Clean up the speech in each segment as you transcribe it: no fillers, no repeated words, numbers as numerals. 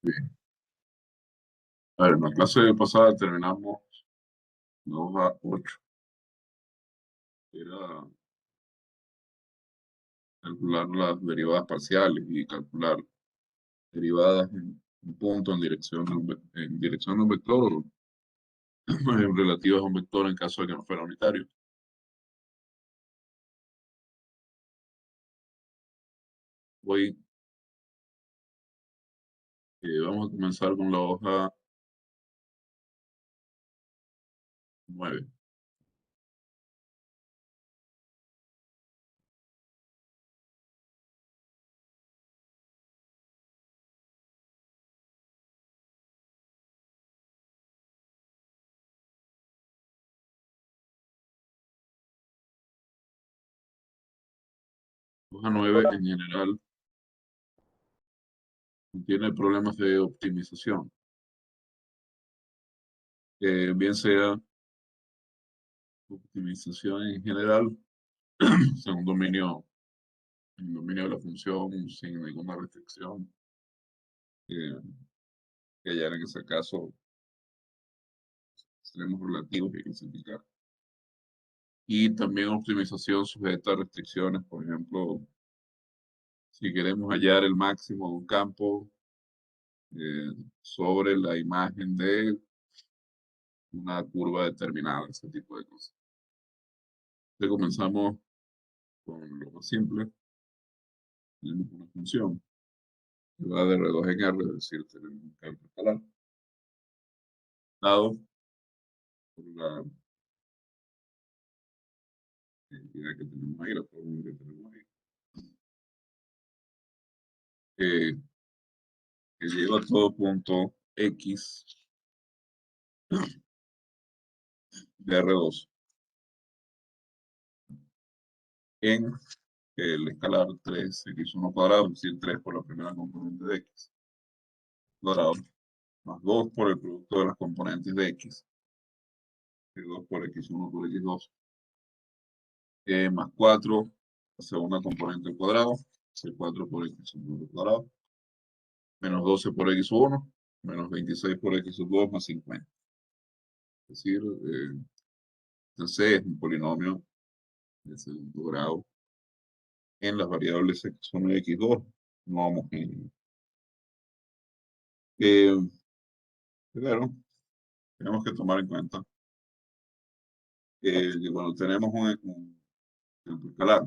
Bien. A ver, en la clase pasada terminamos 2 a 8. Era calcular las derivadas parciales y calcular derivadas en un punto en dirección en dirección de un vector o relativas a un vector en caso de que no fuera unitario. Hoy vamos a comenzar con la hoja 9. Hoja 9 en general tiene problemas de optimización, bien sea optimización en general, según dominio, el dominio de la función sin ninguna restricción, eh, que ya en ese caso extremos relativos y clasificar. Y también optimización sujeta a restricciones, por ejemplo, si queremos hallar el máximo de un campo sobre la imagen de una curva determinada, ese tipo de cosas. Entonces comenzamos con lo más simple, tenemos una función que va de R2 en R, es decir, tenemos un campo escalar, dado por la identidad que tenemos ahí, la fórmula que tenemos ahí, que, que lleva a todo punto X de R2 en el escalar 3x1 cuadrado, es decir, 3 por la primera componente de x cuadrado, más 2 por el producto de las componentes de x, y 2 por x1 por x2, más 4 la segunda componente al cuadrado, es 4 por x1 al cuadrado, menos 12 por x1, menos 26 por x2 más 50. Es decir, C es un polinomio de segundo grado en las variables x1 y x2 no homogéneo. Primero, tenemos que tomar en cuenta que cuando tenemos un campo escalar,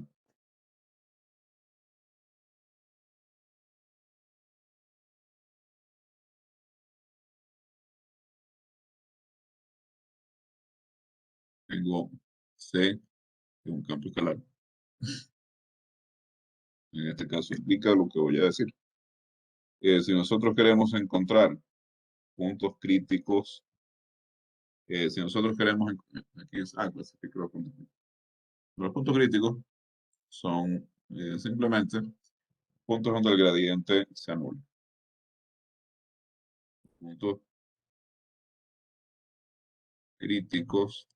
tengo C de un campo escalar. En este caso implica lo que voy a decir. Si nosotros queremos encontrar puntos críticos, si nosotros queremos, aquí es, clasificar los puntos críticos. Los puntos críticos son simplemente puntos donde el gradiente se anula. Puntos críticos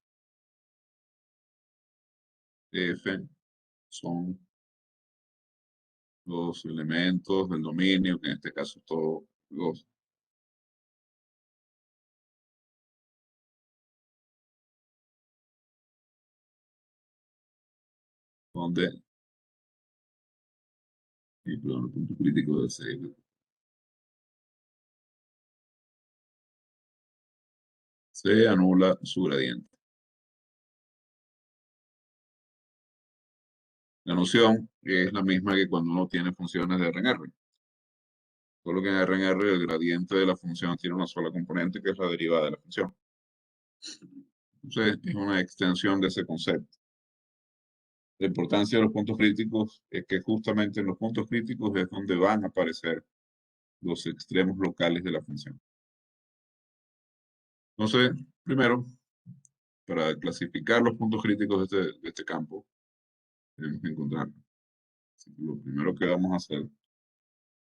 F son los elementos del dominio, que en este caso todos los donde, y perdón, el punto crítico de C se anula su gradiente. La noción es la misma que cuando uno tiene funciones de R en R. Solo que en R en R el gradiente de la función tiene una sola componente que es la derivada de la función. Entonces es una extensión de ese concepto. La importancia de los puntos críticos es que justamente en los puntos críticos es donde van a aparecer los extremos locales de la función. Entonces, primero, para clasificar los puntos críticos de este campo, tenemos que encontrarlos. Así que lo primero que vamos a hacer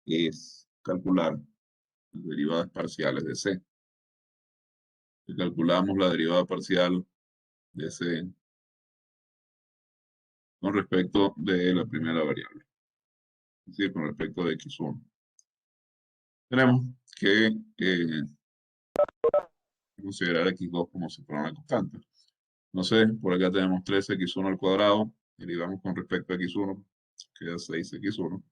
es calcular las derivadas parciales de C. Si calculamos la derivada parcial de C con respecto de la primera variable, es decir, con respecto de x1. tenemos que considerar x2 como si fuera una constante. No sé, por acá tenemos 3x1 al cuadrado, derivamos con respecto a x1, queda 6x1,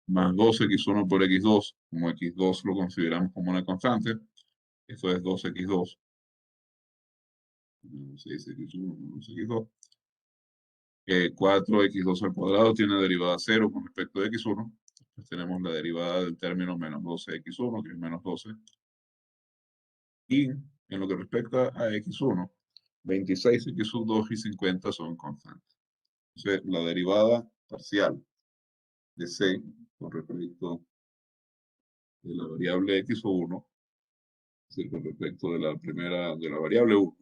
más 2x1 por x2, como x2 lo consideramos como una constante, esto es 2x2, 6x1 menos x2, 4x2 al cuadrado tiene derivada 0 con respecto a x1, pues tenemos la derivada del término menos 12x1, que es menos 12, y en lo que respecta a x1, 26x2 y 50 son constantes. Entonces, la derivada parcial de c con respecto de la variable x1, es decir, con respecto de la primera, de la variable 1,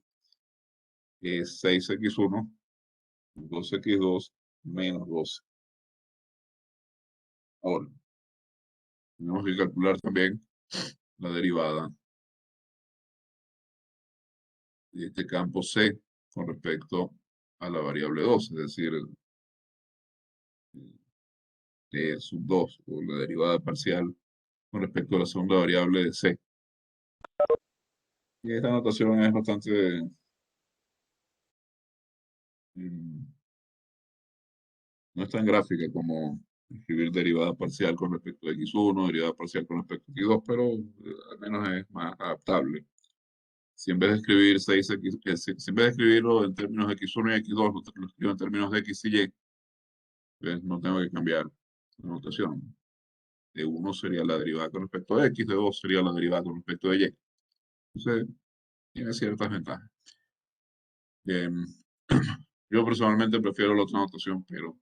es 6x1 2x2 menos 12. Ahora, tenemos que calcular también la derivada de este campo c con respecto a la variable 2, es decir, sub 2, o la derivada parcial con respecto a la segunda variable de c. Y esta notación es bastante mm, no es tan gráfica como escribir derivada parcial con respecto a x1, derivada parcial con respecto a x2, pero al menos es más adaptable. Si en vez de escribir 6x, si en vez de escribirlo en términos de x1 y x2, lo escribo en términos de x y y, pues no tengo que cambiar la notación. De 1 sería la derivada con respecto a x, de 2 sería la derivada con respecto a y. Entonces, tiene ciertas ventajas. Em, yo personalmente prefiero la otra notación, pero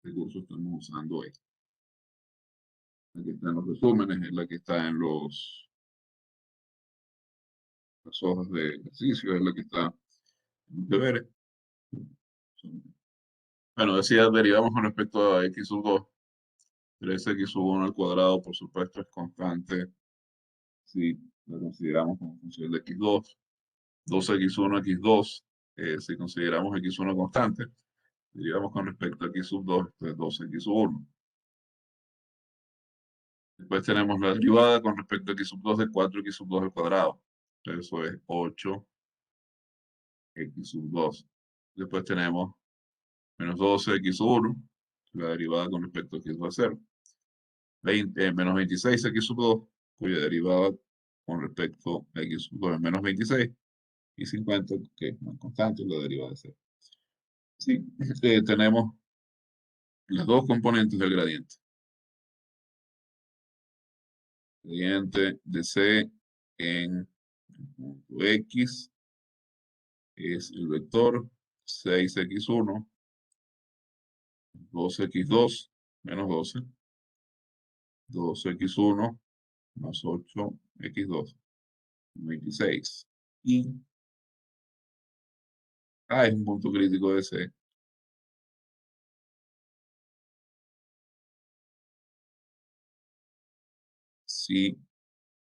de curso estamos usando esta. La que está en los resúmenes, es la que está en las hojas de ejercicio, es la que está en los deberes. Bueno, decía, derivamos con respecto a x sub 2. 3x sub 1 al cuadrado, por supuesto, es constante si la consideramos como función de x2. 2x1, x2, si consideramos x1 constante, derivamos con respecto a x sub 2, esto es 2x sub 1. Después tenemos la derivada con respecto a x sub 2 de 4x sub 2 al cuadrado. Eso es 8x sub 2. Después tenemos menos 12x sub 1, la derivada con respecto a x va a ser 20, menos 26x sub 2, cuya derivada con respecto a x sub 2 es menos 26, y 50, que es una constante, la derivada de 0. Sí, tenemos las dos componentes del gradiente. Gradiente de c en el punto x es el vector 6x1 2x2 menos 12, 2x1 más 8x2, 26. Y A es un punto crítico de C. Si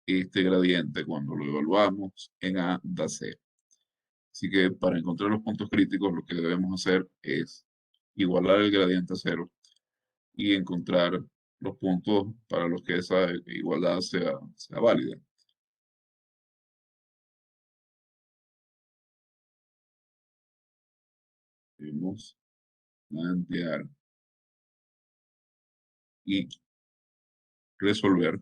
este gradiente, cuando lo evaluamos en A, da C. Así que para encontrar los puntos críticos, lo que debemos hacer es igualar el gradiente a cero y encontrar los puntos para los que esa igualdad sea válida. Debemos plantear y resolver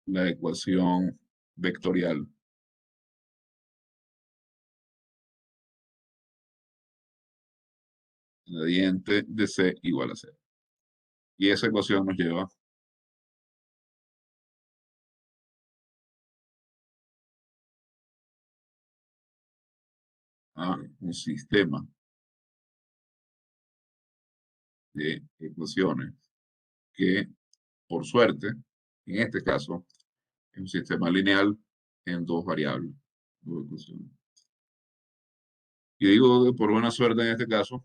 la ecuación vectorial. Gradiente de C igual a cero. Y esa ecuación nos lleva a un sistema de ecuaciones que, por suerte, en este caso, es un sistema lineal en dos variables, dos ecuaciones. Y digo por buena suerte en este caso,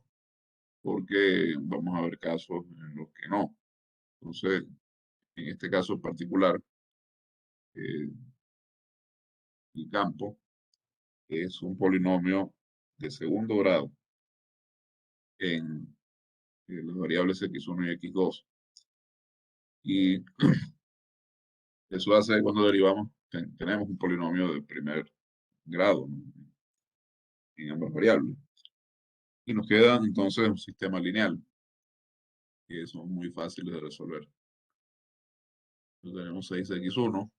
porque vamos a ver casos en los que no. Entonces, en este caso particular, eh, el campo es un polinomio de segundo grado en las variables x1 y x2. Y eso hace cuando derivamos, tenemos un polinomio de primer grado, ¿no? En ambas variables. Y nos queda entonces un sistema lineal, que son muy fáciles de resolver. Entonces tenemos 6x1,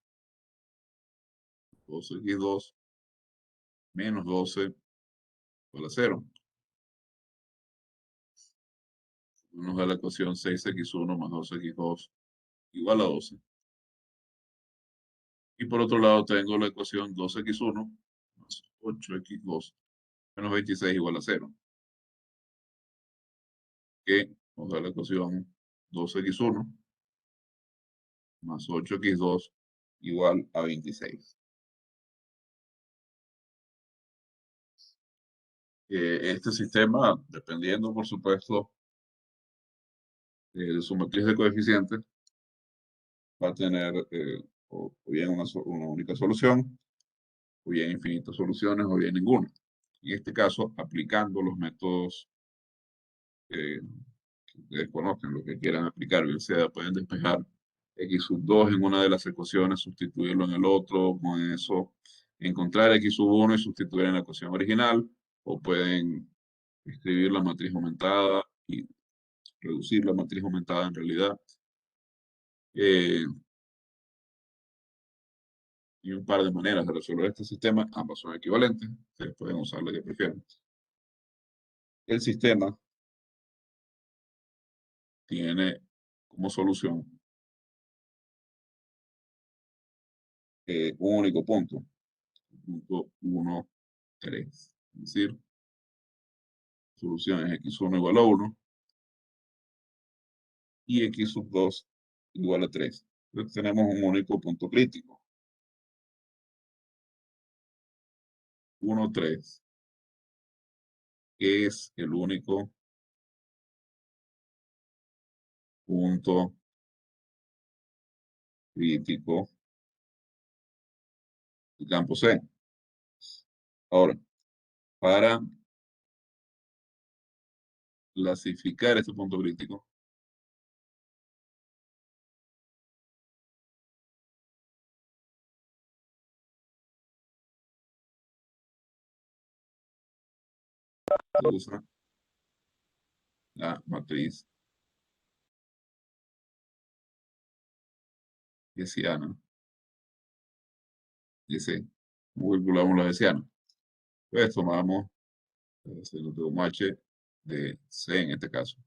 2x2, menos 12 igual a 0. Nos da la ecuación 6x1 más 2x2 igual a 12. Y por otro lado tengo la ecuación 2x1 más 8x2 menos 26 igual a 0, que nos da la ecuación 2x1 más 8x2 igual a 26. Este sistema, dependiendo, por supuesto, de su matriz de coeficientes, va a tener o bien una única solución, o bien infinitas soluciones, o bien ninguna. En este caso, aplicando los métodos que ustedes conozcan, lo que quieran aplicar, bien sea, pueden despejar x sub 2 en una de las ecuaciones, sustituirlo en el otro, con eso encontrar x sub 1 y sustituir en la ecuación original, o pueden escribir la matriz aumentada y reducir la matriz aumentada en realidad. Eh, y un par de maneras de resolver este sistema, ambas son equivalentes, ustedes pueden usar la que prefieran. El sistema tiene como solución un único punto, punto 1, 3. Es decir, solución es x1 igual a 1 y x sub 2 igual a 3. Entonces tenemos un único punto crítico. 1, 3 es el único punto crítico del campo C. Ahora, para clasificar este punto crítico, se usa la matriz hessiana de C. ¿Cómo calculamos la hessiana? Pues tomamos un H de C en este caso.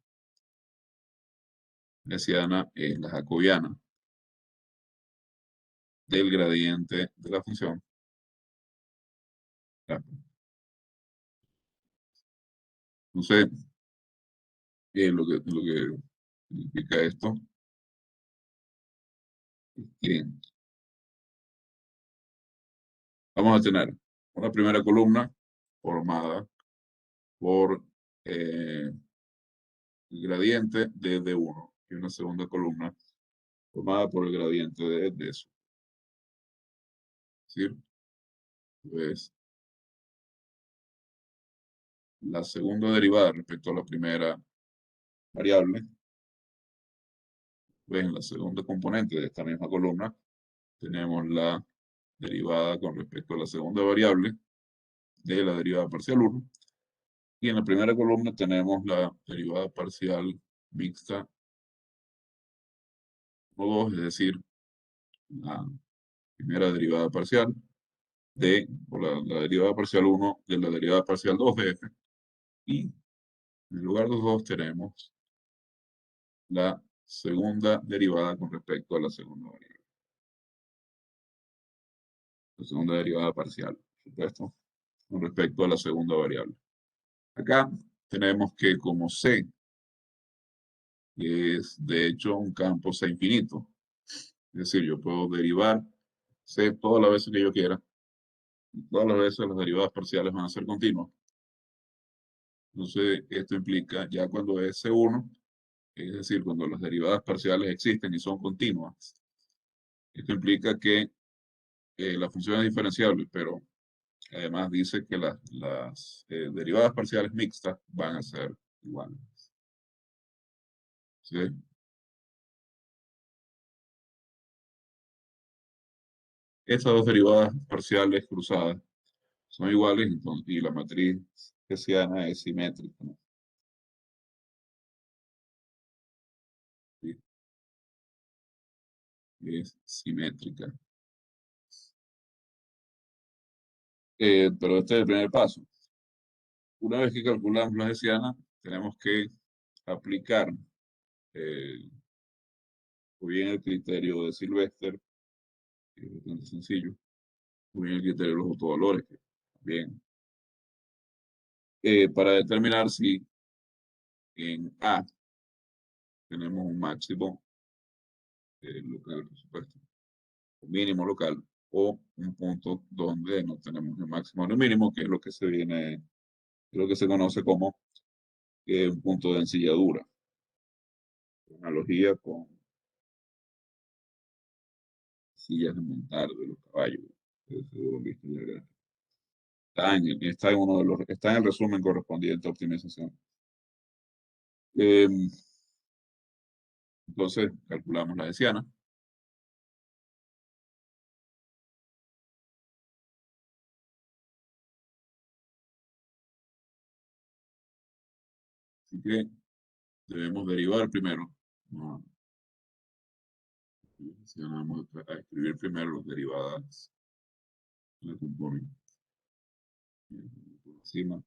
La hessiana es la jacobiana del gradiente de la función. No sé lo que significa esto. Bien, vamos a tener una primera columna formada por el gradiente de D1 y una segunda columna formada por el gradiente de eso. ¿Sí? Pues la segunda derivada respecto a la primera variable, pues en la segunda componente de esta misma columna tenemos la derivada con respecto a la segunda variable de la derivada parcial 1. Y en la primera columna tenemos la derivada parcial mixta 1, 2, es decir, la primera derivada parcial o la derivada parcial 1 de la derivada parcial 2 de f. Y en lugar de 2 tenemos la segunda derivada con respecto a la segunda variable. La segunda derivada parcial, por supuesto, con respecto a la segunda variable. Acá tenemos que como C es de hecho un campo C infinito, es decir, yo puedo derivar C todas las veces que yo quiera, y todas las veces las derivadas parciales van a ser continuas. Entonces, esto implica ya cuando es C1, es decir, cuando las derivadas parciales existen y son continuas, esto implica que la función es diferenciable, pero además dice que las derivadas parciales mixtas van a ser iguales. ¿Sí? Estas dos derivadas parciales cruzadas son iguales y la matriz hessiana es simétrica, ¿no? Sí, es simétrica. Pero este es el primer paso. Una vez que calculamos la hessiana, tenemos que aplicar eh, o bien el criterio de Sylvester, que es bastante sencillo, o bien el criterio de los autovalores, que también, para determinar si en A tenemos un máximo local, por supuesto, un mínimo local, o un punto donde no tenemos el máximo ni el mínimo, que es lo que se viene, es lo que se conoce como un punto de ensilladura. Analogía con sillas de montar de los caballos. Que seguro han visto en la gráfica. Está en el resumen correspondiente a optimización. Eh, entonces, calculamos la hessiana. Así que debemos derivar primero. No, vamos a escribir primero las derivadas que la componen. Por encima.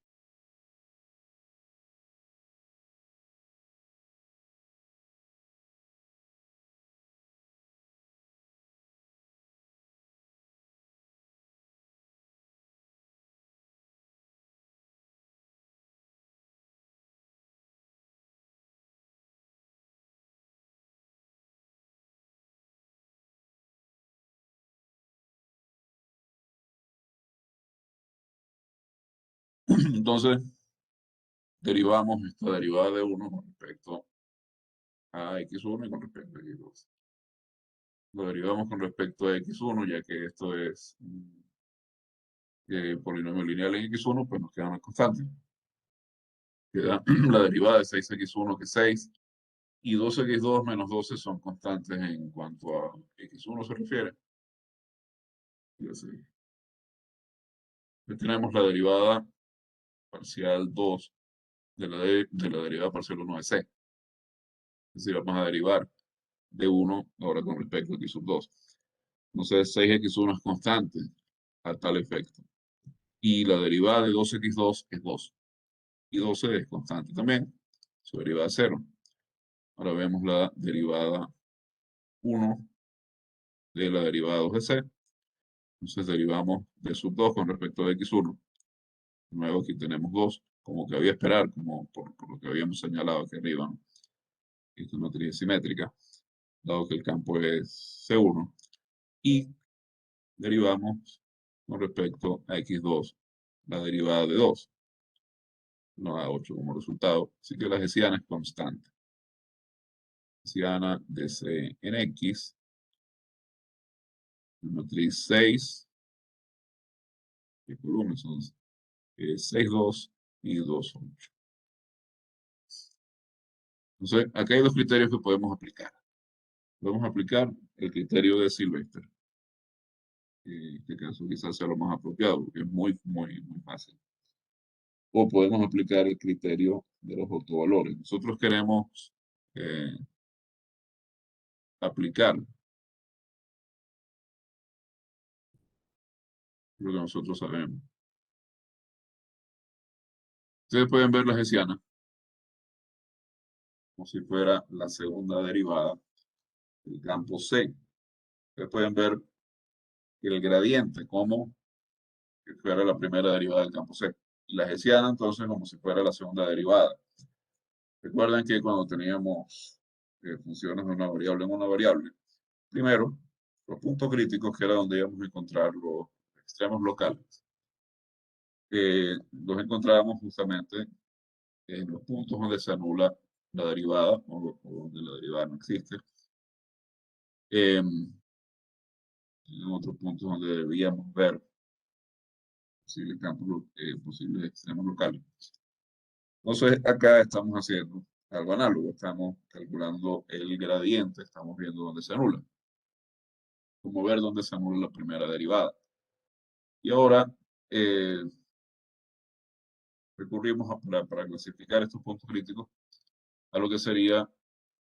Entonces, derivamos esta derivada de uno con respecto a x1 y con respecto a x2. Lo derivamos con respecto a x1, ya que esto es polinomio lineal en x1, pues nos queda una constante. Queda la derivada de 6x1 que es 6, y 2x2 menos 12 son constantes en cuanto a x1 se refiere. Y así. Ya tenemos la derivada parcial 2 de la derivada parcial 1 de c. Es decir, vamos a derivar de 1 ahora con respecto a x sub 2. Entonces 6x1 es constante a tal efecto. Y la derivada de 2x2 es 2. Y 12 es constante también. Su derivada es 0. Ahora vemos la derivada 1 de la derivada 2 de c. Entonces derivamos de sub 2 con respecto a x1. De nuevo aquí tenemos 2, como que había esperar, como por lo que habíamos señalado aquí arriba, ¿no? Esta es una matriz simétrica, dado que el campo es C1. Y derivamos con respecto a x2 la derivada de 2. Nos da 8 como resultado. Así que la hessiana es constante. Hessiana de C en X, la matriz 6, que columnas son 6, 2 y 2, 8. Entonces, acá hay dos criterios que podemos aplicar. Podemos aplicar el criterio de Sylvester, que en este caso quizás sea lo más apropiado, porque es muy fácil. O podemos aplicar el criterio de los autovalores. Nosotros queremos eh, aplicar lo que nosotros sabemos. Ustedes pueden ver la hessiana como si fuera la segunda derivada del campo C. Ustedes pueden ver el gradiente como si fuera la primera derivada del campo C. Y la hessiana entonces como si fuera la segunda derivada. Recuerden que cuando teníamos funciones de una variable en una variable, primero, los puntos críticos, que era donde íbamos a encontrar los extremos locales, los encontrábamos justamente en los puntos donde se anula la derivada o donde la derivada no existe. En otros puntos donde debíamos ver posibles campos, posibles extremos locales. Entonces, acá estamos haciendo algo análogo, estamos calculando el gradiente, estamos viendo dónde se anula. como ver dónde se anula la primera derivada. Y ahora eh, recurrimos para clasificar estos puntos críticos a lo que sería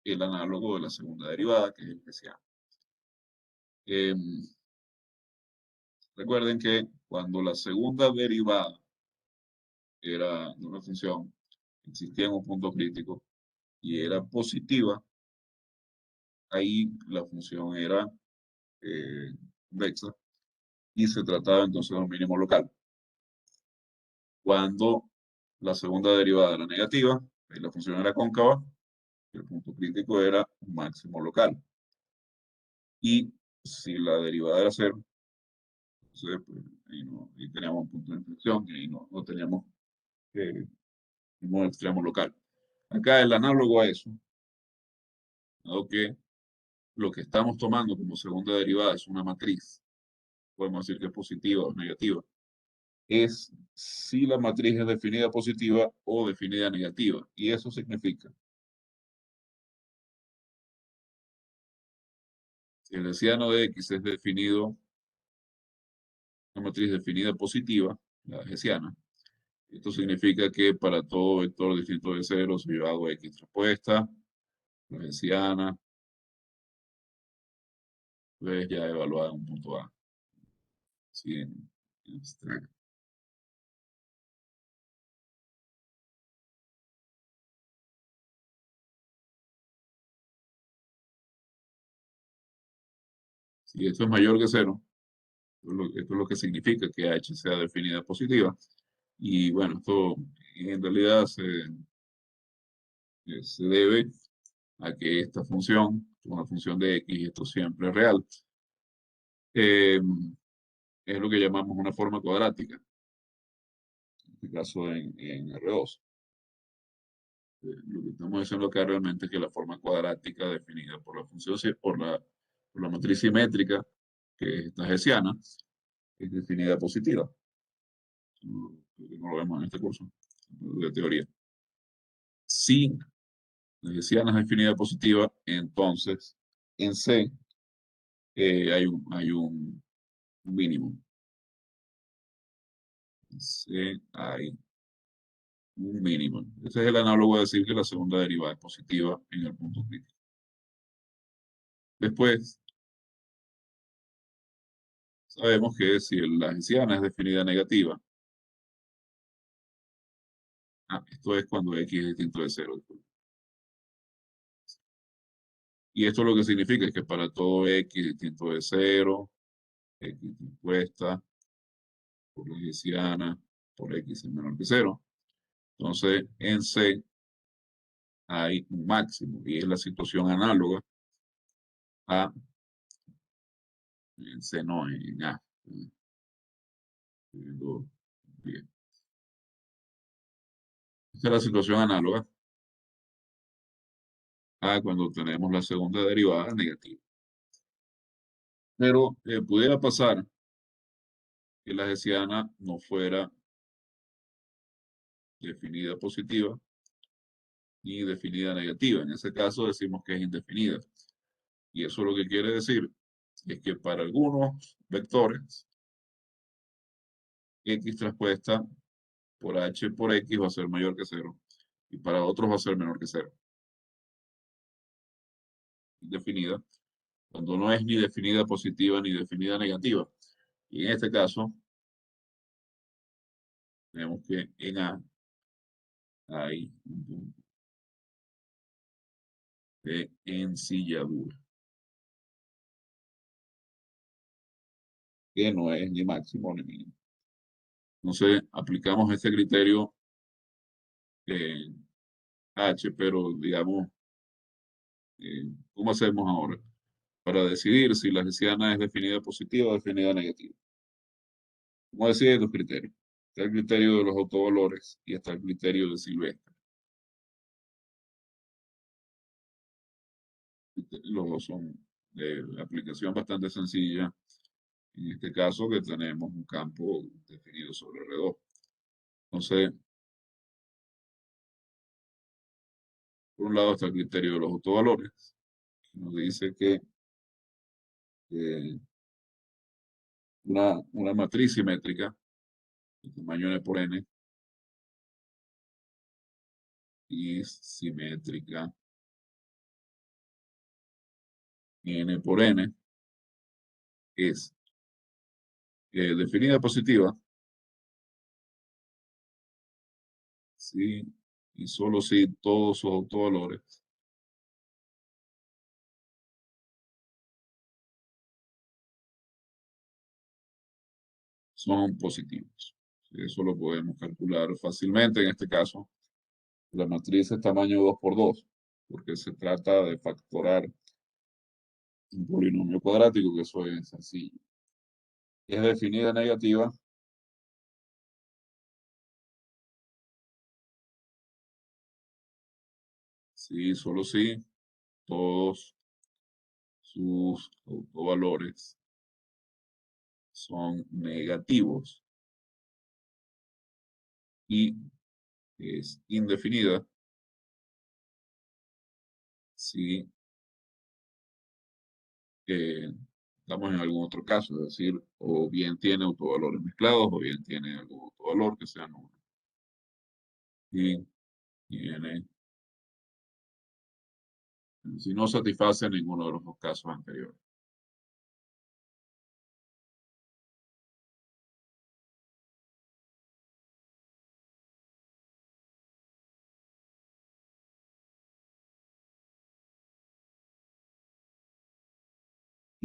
el análogo de la segunda derivada, que es el hessiano. Recuerden que cuando la segunda derivada era de una función, existía en un punto crítico y era positiva, ahí la función era convexa y se trataba entonces de un mínimo local. Cuando la segunda derivada era negativa, ahí la función era cóncava, el punto crítico era un máximo local. Y si la derivada era cero, entonces pues, ahí teníamos un punto de inflexión y ahí no teníamos ningún extremo local. Acá el análogo a eso, dado que lo que estamos tomando como segunda derivada es una matriz, podemos decir que es positiva o negativa, es si la matriz es definida positiva o definida negativa. Y eso significa, si el hessiano de X es definido, una matriz definida positiva, la hessiana, esto significa que para todo vector distinto de cero, si yo hago X respuesta, la hessiana, pues ya evaluada en un punto A. Sí, en abstracto. Si esto es mayor que cero, esto es lo que significa que H sea definida positiva. Y bueno, esto en realidad se debe a que esta función, una función de X, y esto siempre es real, eh, es lo que llamamos una forma cuadrática, en este caso en R2. Lo que estamos diciendo acá realmente es que la forma cuadrática definida por la función, por la matriz simétrica, que es esta hessiana, es definida positiva. No lo vemos en este curso de teoría. Si la hessiana es definida positiva, entonces en C hay un mínimo. En C hay un mínimo. Ese es el análogo de decir que la segunda derivada es positiva en el punto crítico. Después, sabemos que si la hessiana es definida negativa, esto es cuando X es distinto de cero. Y esto lo que significa es que para todo X distinto de cero, X dispuesta por la hessiana por X es menor que cero. Entonces, en C hay un máximo y es la situación análoga a, en C no, en A. Bien. Esta es la situación análoga a cuando tenemos la segunda derivada negativa. Pero pudiera pasar que la hessiana no fuera definida positiva ni definida negativa. En ese caso decimos que es indefinida. Y eso lo que quiere decir es que para algunos vectores, X traspuesta por H por X va a ser mayor que cero. Y para otros va a ser menor que cero. Indefinida. Cuando no es ni definida positiva ni definida negativa. Y en este caso, tenemos que en A hay un punto de ensilladura, que no es ni máximo ni mínimo. Entonces, aplicamos este criterio H, pero digamos, ¿cómo hacemos ahora? Para decidir si la hessiana es definida positiva o definida negativa. ¿Cómo deciden los criterios? Está el criterio de los autovalores y está el criterio de Silvestre. Los dos son de aplicación bastante sencilla. En este caso que tenemos un campo definido sobre R2. Entonces, por un lado está el criterio de los autovalores, que nos dice que una matriz simétrica de tamaño n por n y simétrica n por n es definida positiva, si y solo si todos sus autovalores son positivos. Eso lo podemos calcular fácilmente. En este caso, la matriz es tamaño 2 por 2, porque se trata de factorar un polinomio cuadrático, que eso es sencillo. Es definida negativa si, solo si, todos sus autovalores son negativos, y es indefinida si estamos en algún otro caso, es decir, o bien tiene autovalores mezclados o bien tiene algún autovalor que sea nulo. Y tiene, si no satisface ninguno de los dos casos anteriores.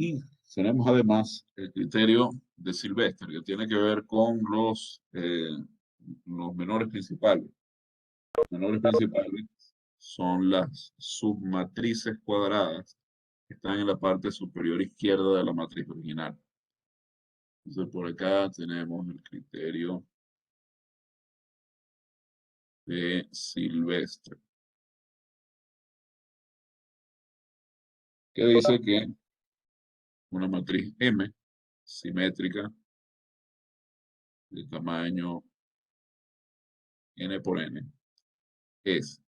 Y tenemos además el criterio de Sylvester, que tiene que ver con los menores principales. Los menores principales son las submatrices cuadradas que están en la parte superior izquierda de la matriz original. Entonces, por acá tenemos el criterio de Sylvester, que dice que una matriz M simétrica de tamaño n por n es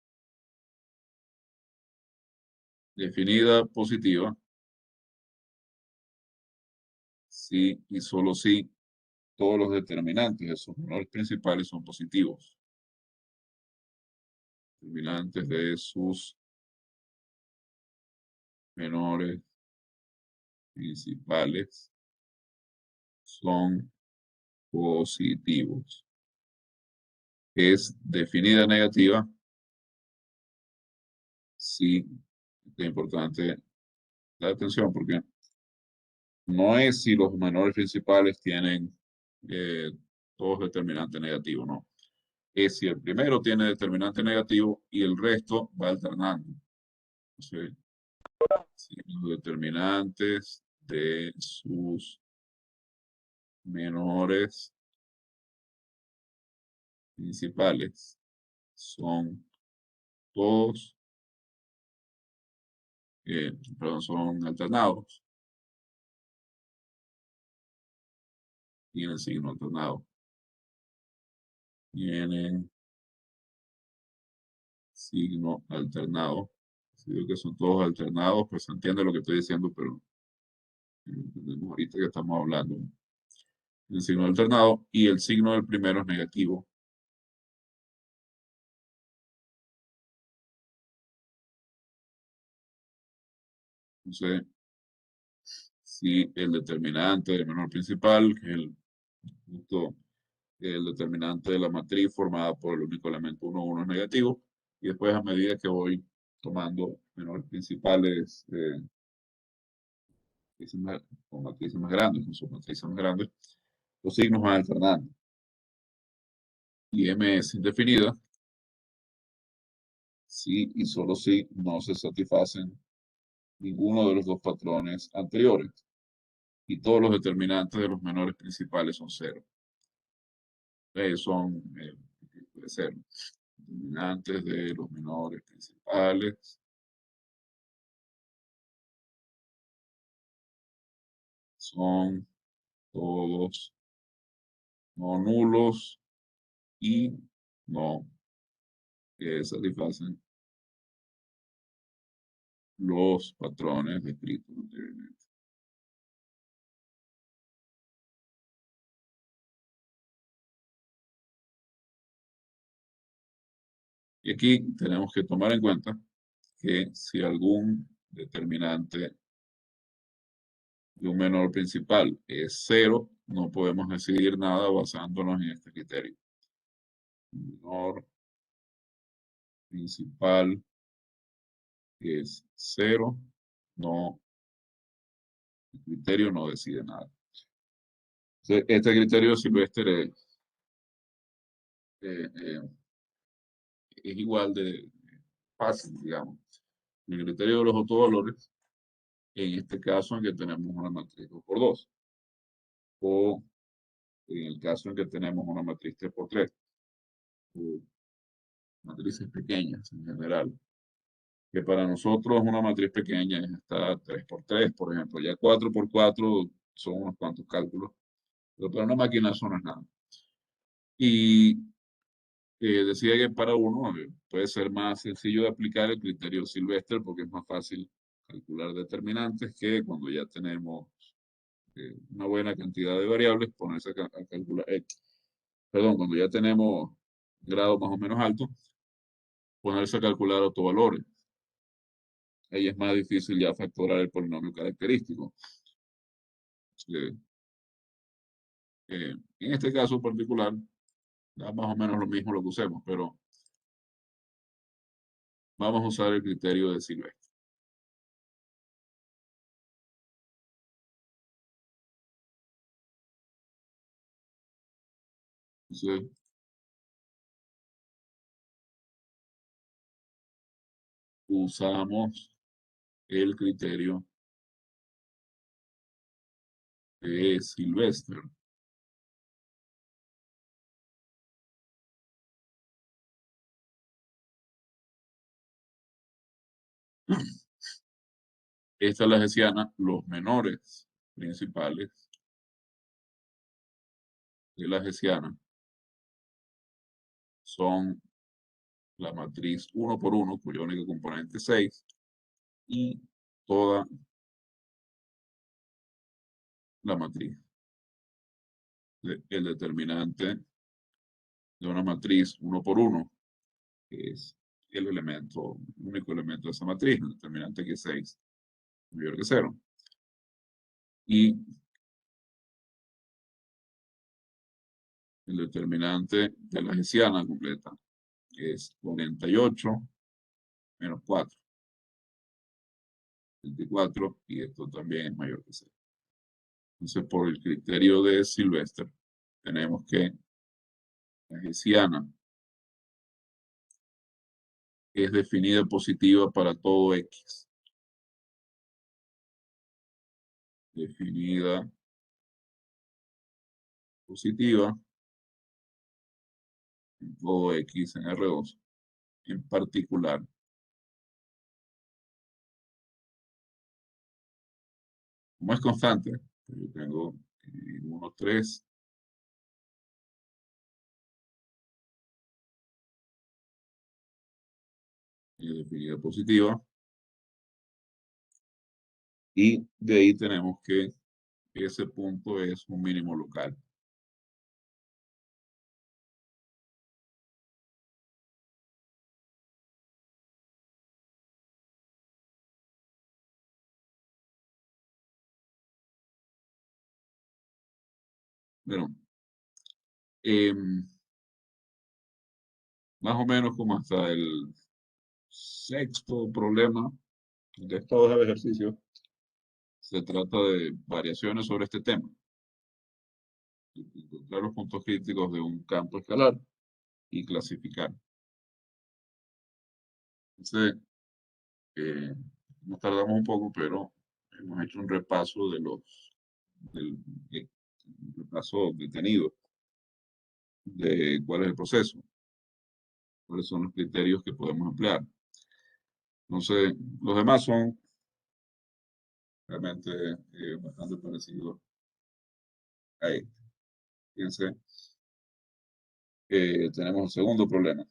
definida positiva si y solo si todos los determinantes de sus menores principales son positivos. Determinantes de sus menores principales son positivos. Es definida negativa si, es importante la atención porque no es si los menores principales tienen eh, todos determinantes negativos, no. Es si el primero tiene determinante negativo y el resto va alternando. Entonces, si los determinantes de sus menores principales son todos, perdón, son alternados, tienen signo alternado, tienen signo alternado. Si digo que son todos alternados, pues se entiende lo que estoy diciendo, pero entendemos ahorita que estamos hablando. El signo alternado y el signo del primero es negativo. Entonces, si el determinante del menor principal, que es justo el determinante de la matriz formada por el único elemento 1, 1 es negativo, y después a medida que voy tomando menores principales con matrices más grandes, con submatrices más grandes, los signos van alternando. Y M es indefinida si y solo si no se satisfacen ninguno de los dos patrones anteriores y todos los determinantes de los menores principales son cero. Puede ser determinantes de los menores principales son todos no nulos y no satisfacen los patrones descritos anteriormente. Y aquí tenemos que tomar en cuenta que si algún determinante de un menor principal es cero, no podemos decidir nada basándonos en este criterio. Menor principal es cero, no, el criterio no decide nada. Este criterio silvestre eh, eh, es igual de fácil, digamos. El criterio de los autovalores, en este caso en que tenemos una matriz 2 por 2, o en el caso en que tenemos una matriz 3 por 3, o matrices pequeñas en general, que para nosotros una matriz pequeña es esta 3 por 3, por ejemplo, ya 4 por 4 son unos cuantos cálculos, pero para una máquina eso no es nada. Y decía que para uno puede ser más sencillo de aplicar el criterio Silvestre porque es más fácil calcular determinantes que cuando ya tenemos una buena cantidad de variables, ponerse a calcular, perdón, cuando ya tenemos grado más o menos alto, ponerse a calcular autovalores. Ahí es más difícil ya factorar el polinomio característico. Eh, en este caso particular, da más o menos lo mismo lo que usemos, pero vamos a usar el criterio de Silvestre. Entonces, usamos el criterio de Silvestre. Esta es la hessiana, los menores principales de la hessiana son la matriz 1 por 1, cuyo único componente es 6, y toda la matriz. El determinante de una matriz 1 por 1 que es el elemento, el único elemento de esa matriz, el determinante que es 6, mayor que 0. Y el determinante de la hessiana completa es 48 menos 4, 24, y esto también es mayor que 0. Entonces, por el criterio de Sylvester, tenemos que la hessiana es definida positiva para todo X. Definida positiva en todo X en R2. En particular, como es constante, yo tengo 1, 3, definida positiva, y de ahí tenemos que ese punto es un mínimo local. Bueno, em, más o menos como hasta el sexto problema de esta hoja de ejercicio, se trata de variaciones sobre este tema. Encontrar los puntos críticos de un campo escalar y clasificar. Entonces, eh, nos tardamos un poco, pero hemos hecho un repaso del eh, un repaso detenido de cuál es el proceso, cuáles son los criterios que podemos emplear. Entonces, los demás son realmente bastante parecidos a este. Fíjense, tenemos el segundo problema,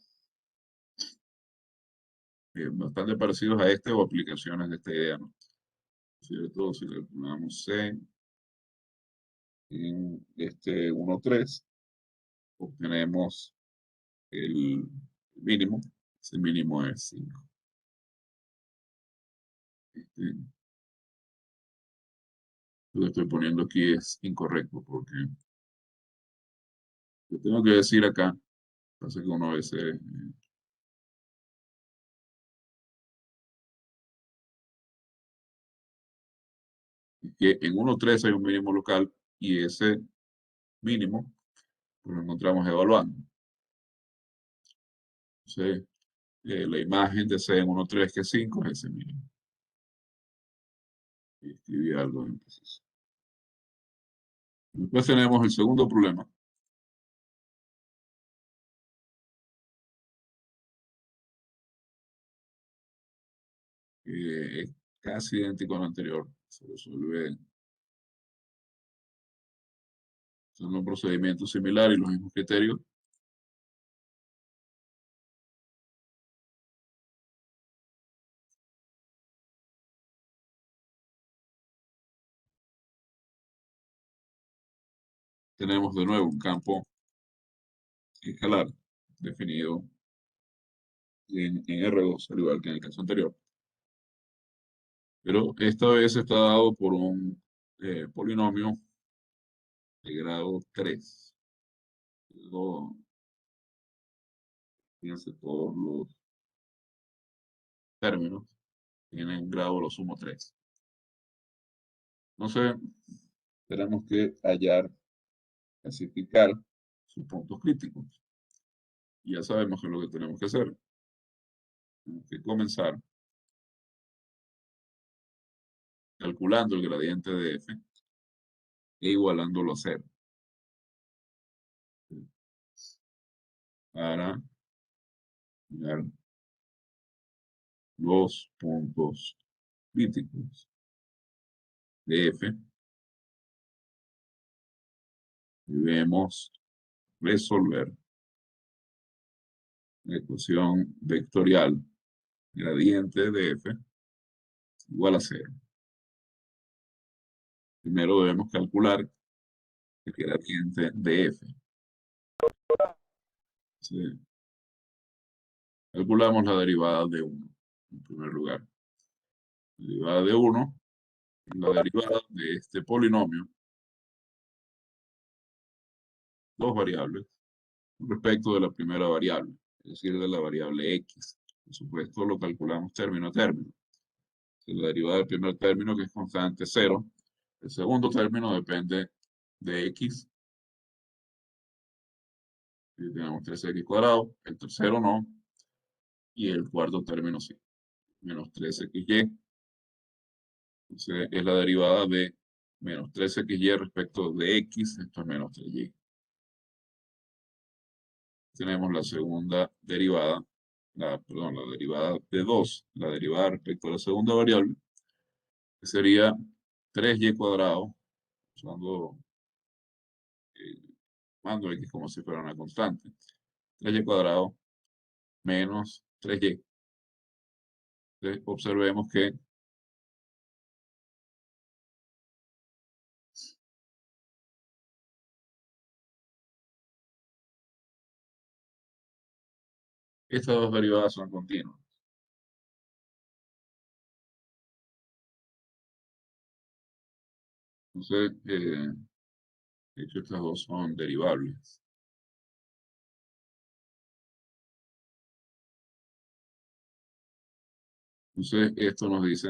bastante parecidos a este o aplicaciones de esta idea, ¿no? ¿Cierto? Si le ponemos C en este 1, 3, obtenemos el mínimo, Ese mínimo es 5. Lo que estoy poniendo aquí es incorrecto porque yo tengo que decir acá, pasa que uno a veces que en 1.3 hay un mínimo local y ese mínimo pues, lo encontramos evaluando. Entonces, la imagen de C en 1.3 que es 5 es ese mínimo. Y escribí algo impreciso. Después tenemos el segundo problema, que es casi idéntico al anterior. Se resuelve, son un procedimiento similar y los mismos criterios. Tenemos de nuevo un campo escalar definido en R2, al igual que en el caso anterior. Pero esta vez está dado por un polinomio de grado 3. Luego, fíjense, todos los términos tienen grado lo sumo 3. Entonces, tenemos que hallar, clasificar sus puntos críticos. Y ya sabemos qué es lo que tenemos que hacer. Tenemos que comenzar calculando el gradiente de f e igualándolo a cero para hallar los puntos críticos de f. Debemos resolver la ecuación vectorial gradiente de f igual a cero. Primero debemos calcular el gradiente de f. Sí. Calculamos la derivada de 1 en primer lugar. La derivada de 1 es la derivada de este polinomio, dos variables, respecto de la primera variable, es decir, de la variable x. Por supuesto, lo calculamos término a término. La derivada del primer término, que es constante, 0. El segundo término depende de x. Y tenemos 3x cuadrado. El tercero no. Y el cuarto término sí. Menos 3xy. Entonces es la derivada de menos 3xy respecto de x. Esto es menos 3y. Tenemos la segunda derivada. Perdón, la derivada de 2. La derivada respecto a la segunda variable. Que sería 3y cuadrado. Usando mando x como si fuera una constante. 3y cuadrado menos 3y. Entonces, observemos que estas dos derivadas son continuas. Entonces, de hecho, estas dos son derivables. Entonces, esto nos dice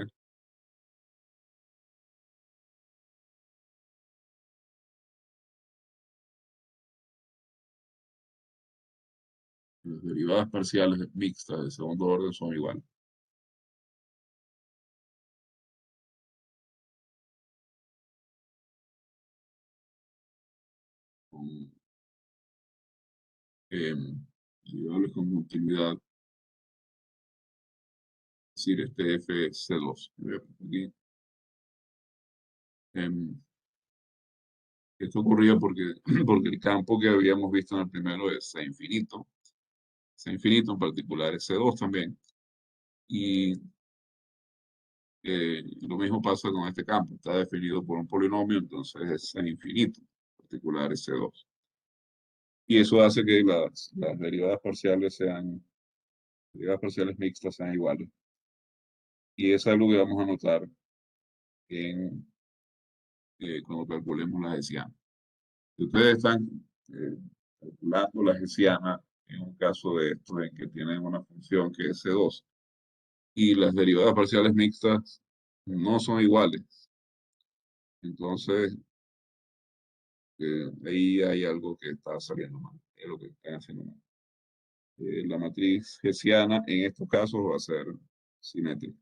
que las derivadas parciales mixtas de segundo orden son iguales. Con, derivables con continuidad, es decir, este f es C2. Aquí, esto ocurría porque, porque el campo que habíamos visto en el primero es C infinito. C infinito en particular es C2 también. Y lo mismo pasa con este campo. Está definido por un polinomio, entonces es C infinito, en particular es C2. Y eso hace que las derivadas parciales sean derivadas parciales mixtas sean iguales. Y eso es algo que vamos a notar en, cuando calculemos la hessiana. Si ustedes están calculando la hessiana en un caso de esto, en que tienen una función que es C2 y las derivadas parciales mixtas no son iguales, entonces ahí hay algo que está saliendo mal, es lo que están haciendo mal. La matriz hessiana en estos casos va a ser simétrica.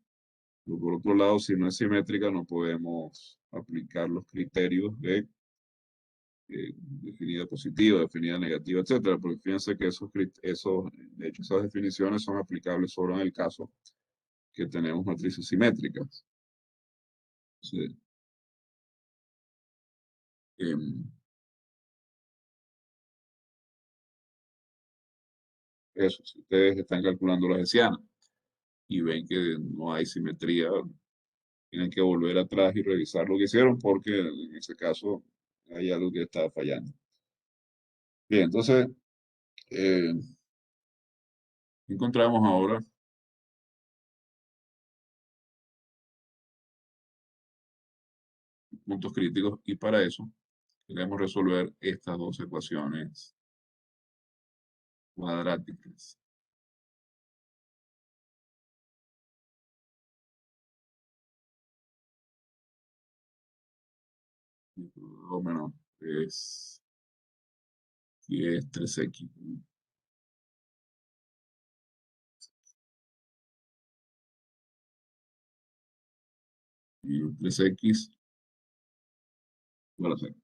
Pero por otro lado, si no es simétrica, no podemos aplicar los criterios de definida positiva, definida negativa, etcétera, porque fíjense que de hecho, esas definiciones son aplicables solo en el caso que tenemos matrices simétricas. Sí. Em, Eso, si ustedes están calculando la hessiana y ven que no hay simetría, tienen que volver atrás y revisar lo que hicieron porque en ese caso hay algo que está fallando. Bien, entonces eh, encontramos ahora puntos críticos y para eso queremos resolver estas dos ecuaciones cuadráticas. O menos es 3x. Y 3x igual a 0.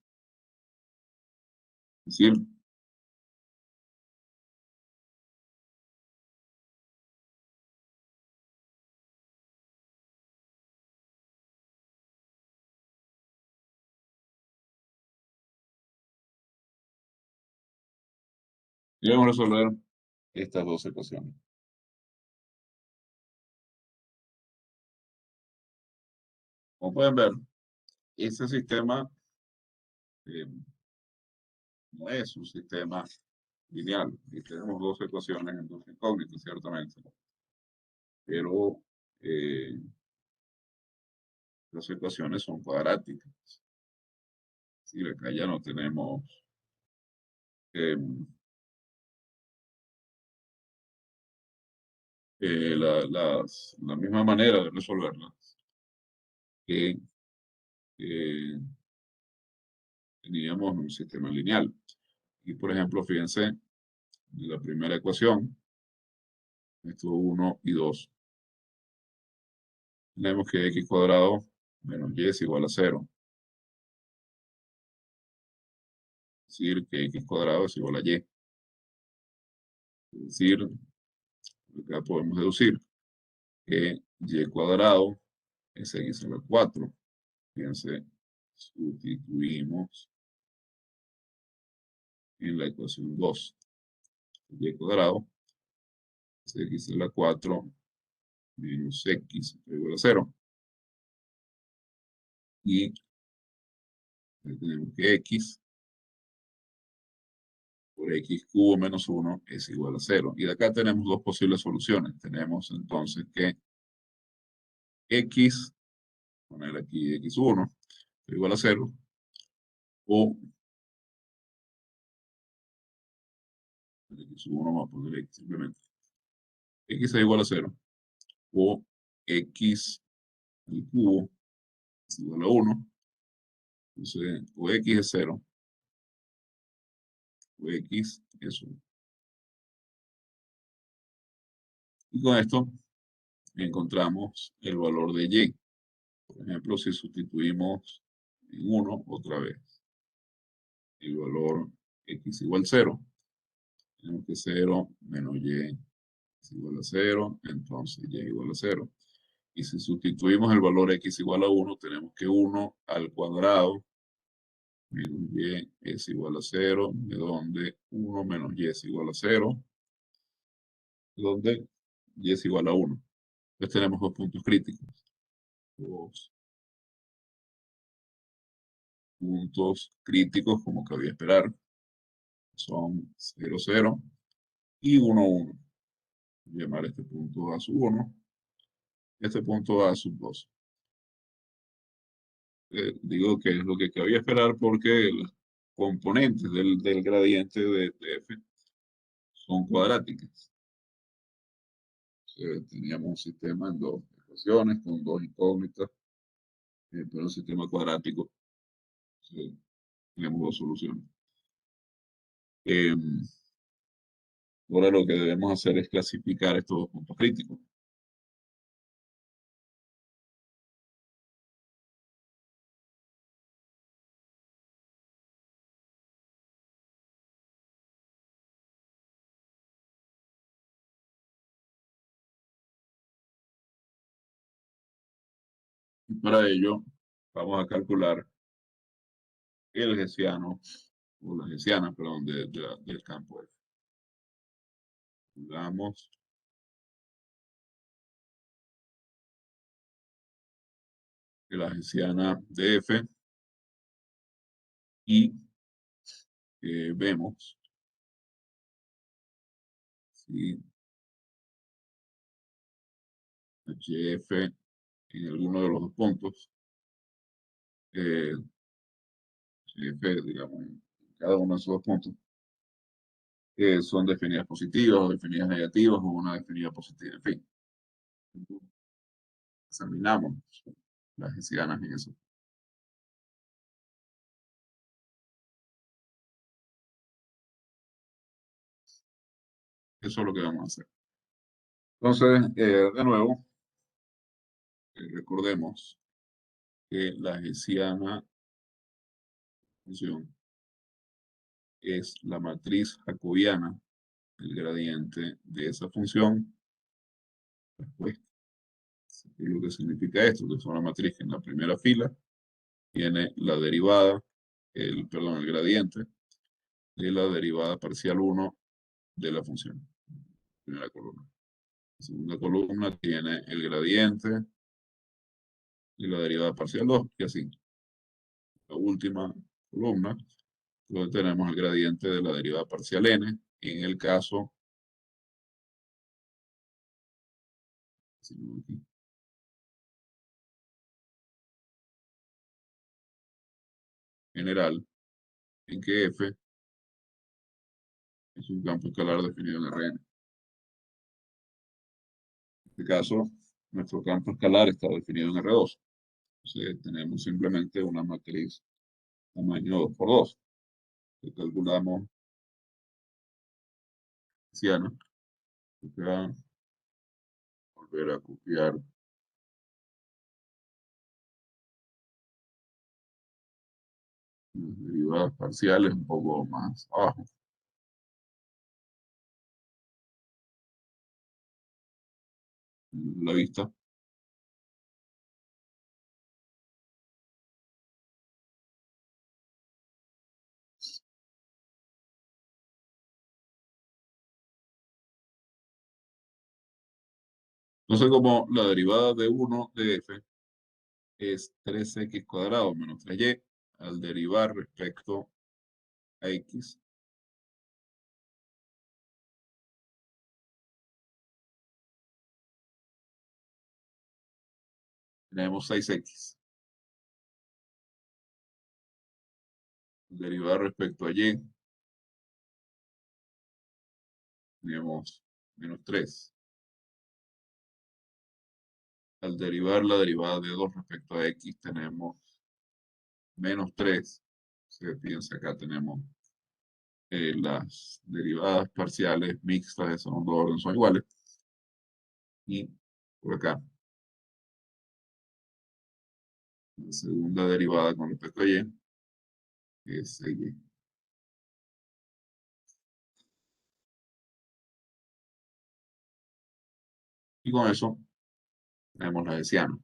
Es decir, debemos resolver estas dos ecuaciones. Como pueden ver, este sistema eh, no es un sistema lineal. Y tenemos dos ecuaciones en dos incógnitas, ciertamente. Pero eh, las ecuaciones son cuadráticas. Es decir, acá ya no tenemos eh, la misma manera de resolverlas que teníamos en un sistema lineal. Y por ejemplo, fíjense, en la primera ecuación, esto 1 y 2, tenemos que x cuadrado menos y es igual a 0. Es decir, que x cuadrado es igual a y. Es decir, acá podemos deducir que y cuadrado es x a la 4. Fíjense, sustituimos en la ecuación 2. Y cuadrado es x a la 4 menos x igual a 0. Y tenemos que x por x cubo menos 1 es igual a 0. Y de acá tenemos dos posibles soluciones. Tenemos entonces que x, poner aquí x1 igual a 0, o x1 vamos a poner x simplemente. X es igual a 0, o x al cubo es igual a 1. Entonces, o x es 0, o x es 1. Y con esto encontramos el valor de y. Por ejemplo, si sustituimos en 1 otra vez el valor x igual a 0, tenemos que 0 menos y es igual a 0, entonces y igual a 0. Y si sustituimos el valor x igual a 1, tenemos que 1 al cuadrado menos y es igual a 0, de donde 1 menos y es igual a 0, de donde y es igual a 1. Entonces tenemos dos puntos críticos. Dos puntos críticos, como cabía esperar, son 0, 0 y 1, 1. llamar este punto A sub 1, este punto A sub 2. Digo que es lo que cabía esperar porque las componentes del gradiente de f son cuadráticas. Teníamos un sistema en dos ecuaciones con dos incógnitas, pero un sistema cuadrático. Tenemos dos soluciones. Em, Ahora lo que debemos hacer es clasificar estos dos puntos críticos. Y para ello vamos a calcular el hessiano, o la hessiana, perdón, del campo F. Calculamos que la hessiana de F y vemos si HF en alguno de los dos puntos, eh, HF, digamos, en cada uno de esos dos puntos, son definidas positivas o definidas negativas o una definida positiva. En fin, examinamos las hessianas en eso. Eso es lo que vamos a hacer. Entonces, de nuevo, recordemos que la hessiana función es la matriz jacobiana del gradiente de esa función. Pues, ¿qué es lo que significa esto? Que es una matriz que en la primera fila tiene la derivada, perdón, el gradiente de la derivada parcial 1 de la función. Primera columna. La segunda columna tiene el gradiente de la derivada parcial 2 y así. La última columna, donde tenemos el gradiente de la derivada parcial n, en el caso general, en que f es un campo escalar definido en Rn. En este caso, nuestro campo escalar está definido en R2. Entonces, tenemos simplemente una matriz tamaño 2 por 2. Calculamos hessiana. Voy a volver a copiar las derivadas parciales un poco más abajo. La vista. Entonces, como la derivada de 1 de f es 3x cuadrado menos 3y, al derivar respecto a x, tenemos 6x. Al derivar respecto a y, tenemos menos 3. Al derivar la derivada de 2 respecto a x, tenemos menos 3. Se piensa acá tenemos las derivadas parciales mixtas de segundo orden son iguales. Y por acá, la segunda derivada con respecto a y es y. Y con eso tenemos la hessiana.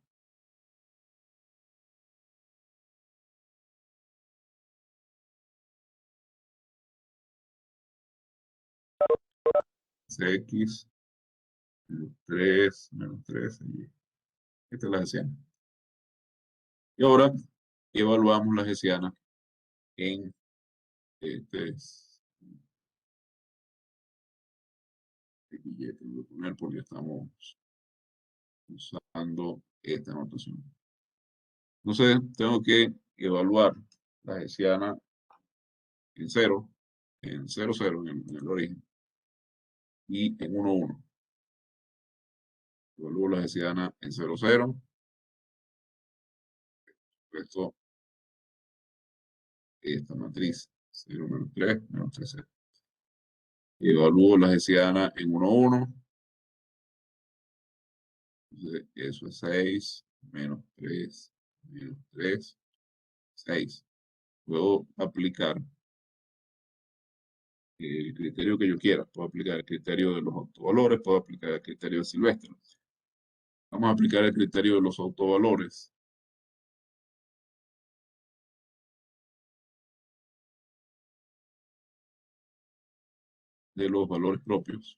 X menos 3 y esta es la hessiana. Y ahora evaluamos la hessiana en este Y ya tengo que poner porque estamos usando esta notación. Entonces, tengo que evaluar la hessiana en 0, en 0, 0, en el origen, y en 1, 1. Evalúo la hessiana en 0, 0. Esto, esta matriz, 0, menos 3, menos 3, 0. Evalúo la hessiana en 1, 1. Entonces, eso es 6, menos 3, menos 3, 6. Puedo aplicar el criterio que yo quiera. Puedo aplicar el criterio de los autovalores, puedo aplicar el criterio de Silvestre. Vamos a aplicar el criterio de los autovalores. De los valores propios.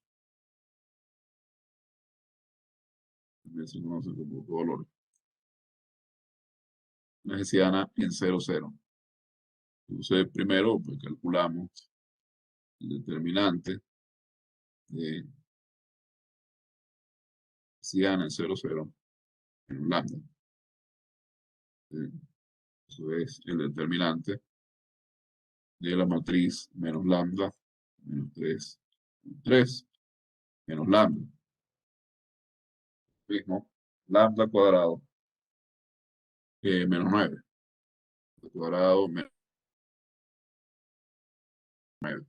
También se conoce como autovalores. La hessiana en 0, 0. Entonces, primero, pues calculamos el determinante de hessiana en 0, 0 en un lambda. Eso es el determinante de la matriz menos lambda, menos 3, 3, menos lambda. Mismo, lambda cuadrado, menos 9. Cuadrado menos 9.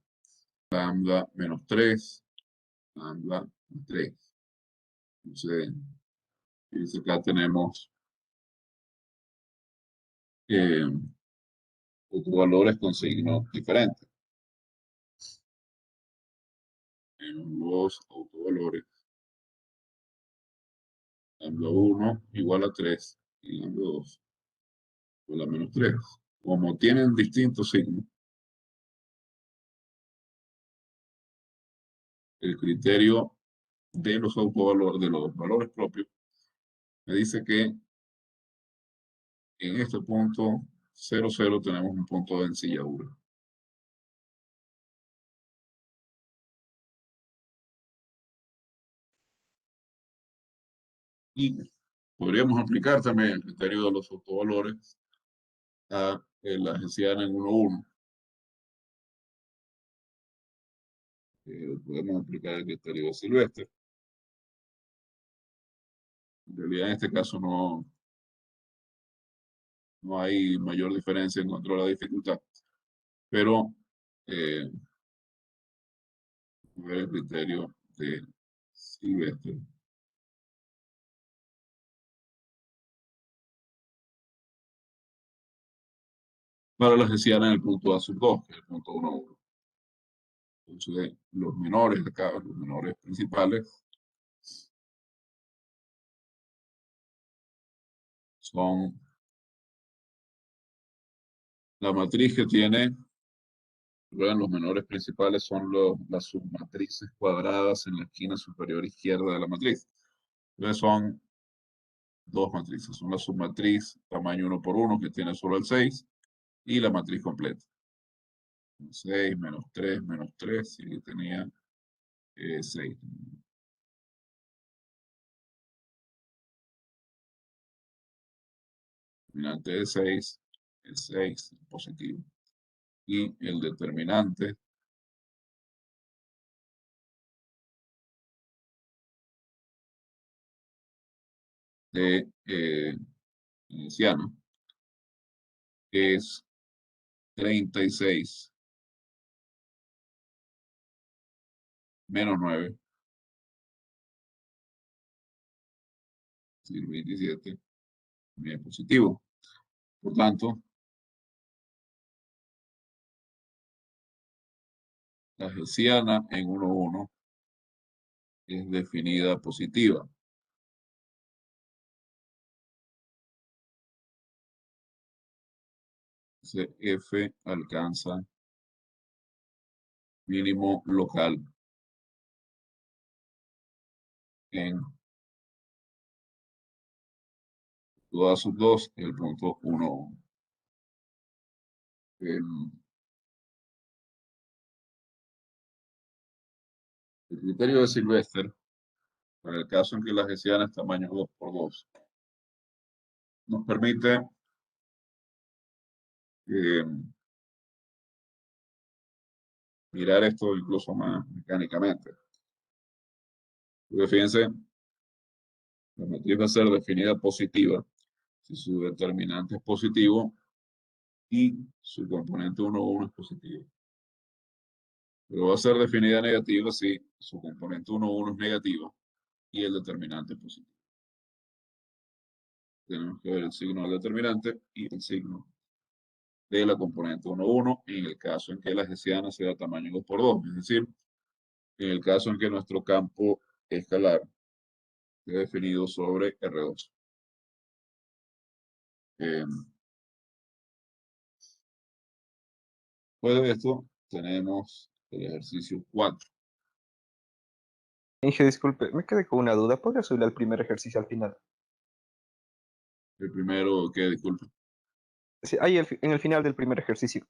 Lambda menos 3, lambda 3. Entonces, acá tenemos otros valores con signos diferentes. Tenemos los autovalores. Lambda 1 igual a 3 y lambda 2 igual a menos 3. Como tienen distintos signos, el criterio de los autovalores, de los valores propios, me dice que en este punto 0, 0 tenemos un punto de ensilladura. Y podríamos aplicar también el criterio de los autovalores a la hessiana en 1, 1. Podemos aplicar el criterio de Silvestre. En realidad, en este caso no hay mayor diferencia en cuanto a la dificultad, pero eh, ver el criterio de Silvestre. Para la hessiana en el punto A sub 2, que es el punto 1, 1. Entonces, los menores acá, los menores principales, son la matriz que tiene, luego los menores principales son las submatrices cuadradas en la esquina superior izquierda de la matriz. Entonces son dos matrices, son la submatriz tamaño 1 por 1 que tiene solo el 6 y la matriz completa. 6 menos 3 y tenía 6. Determinante de 6 es 6 positivo. Y el determinante de Ciano es 36 menos 9, es decir, 27, bien positivo. Por tanto, la hessiana en 1, 1 es definida positiva. Entonces, F alcanza mínimo local en todas sus dos, el punto 1. El criterio de Sylvester, para el caso en que la hessiana es tamaño 2 por 2, nos permite eh, mirar esto incluso más mecánicamente. Porque fíjense, la matriz va a ser definida positiva si su determinante es positivo y su componente 1,1 es positivo. Pero va a ser definida negativa si su componente 1,1 es negativa y el determinante es positivo. Tenemos que ver el signo del determinante y el signo de la componente 1,1 en el caso en que la hessiana sea tamaño 2 por 2, es decir, en el caso en que nuestro campo escalar esté definido sobre R2. Eh, Después de esto, tenemos el ejercicio 4. Inge, disculpe, me quedé con una duda. ¿Podría subir al primer ejercicio al final? El primero, que disculpe, Sí, ahí en el final del primer ejercicio.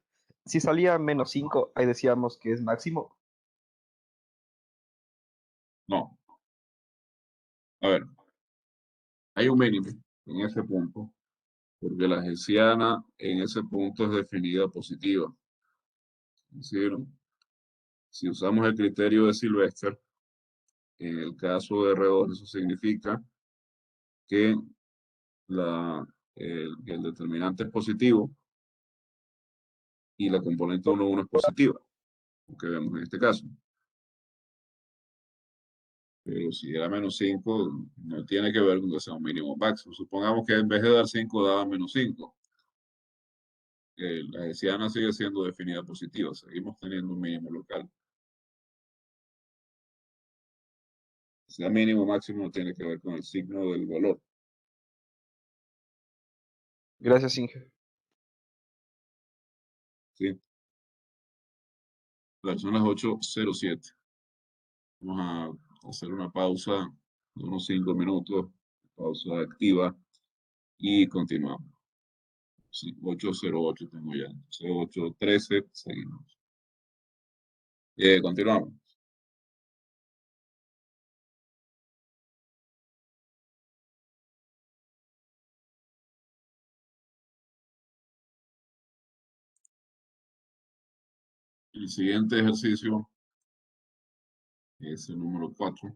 Si salía -5, ahí decíamos que es máximo. no. A ver, hay un mínimo en ese punto, porque la hessiana en ese punto es definida positiva. Es decir, si usamos el criterio de Sylvester, en el caso de R2, eso significa que el determinante es positivo y la componente 1,1 es positiva, lo que vemos en este caso. Pero si era -5, no tiene que ver con que sea un mínimo máximo. Supongamos que en vez de dar 5, daba -5. La hessiana sigue siendo definida positiva. Seguimos teniendo un mínimo local. Sea mínimo máximo no tiene que ver con el signo del valor. Gracias, Inge. ¿Sí? Son las 8:07. Vamos a hacer una pausa de unos 5 minutos. Pausa activa y continuamos. Sí, 8:08 tengo ya. 8:13, seguimos. Continuamos. El siguiente ejercicio es el número 4.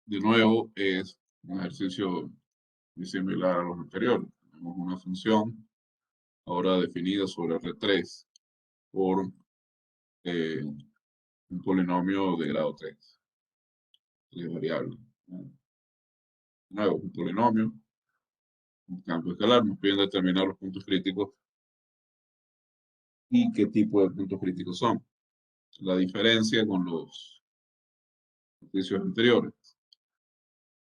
De nuevo, es un ejercicio muy similar a los anteriores. Tenemos una función ahora definida sobre R3 por un polinomio de grado 3, tres variables. De nuevo, un polinomio, un campo escalar, nos piden determinar los puntos críticos y qué tipo de puntos críticos son. La diferencia con los ejercicios anteriores,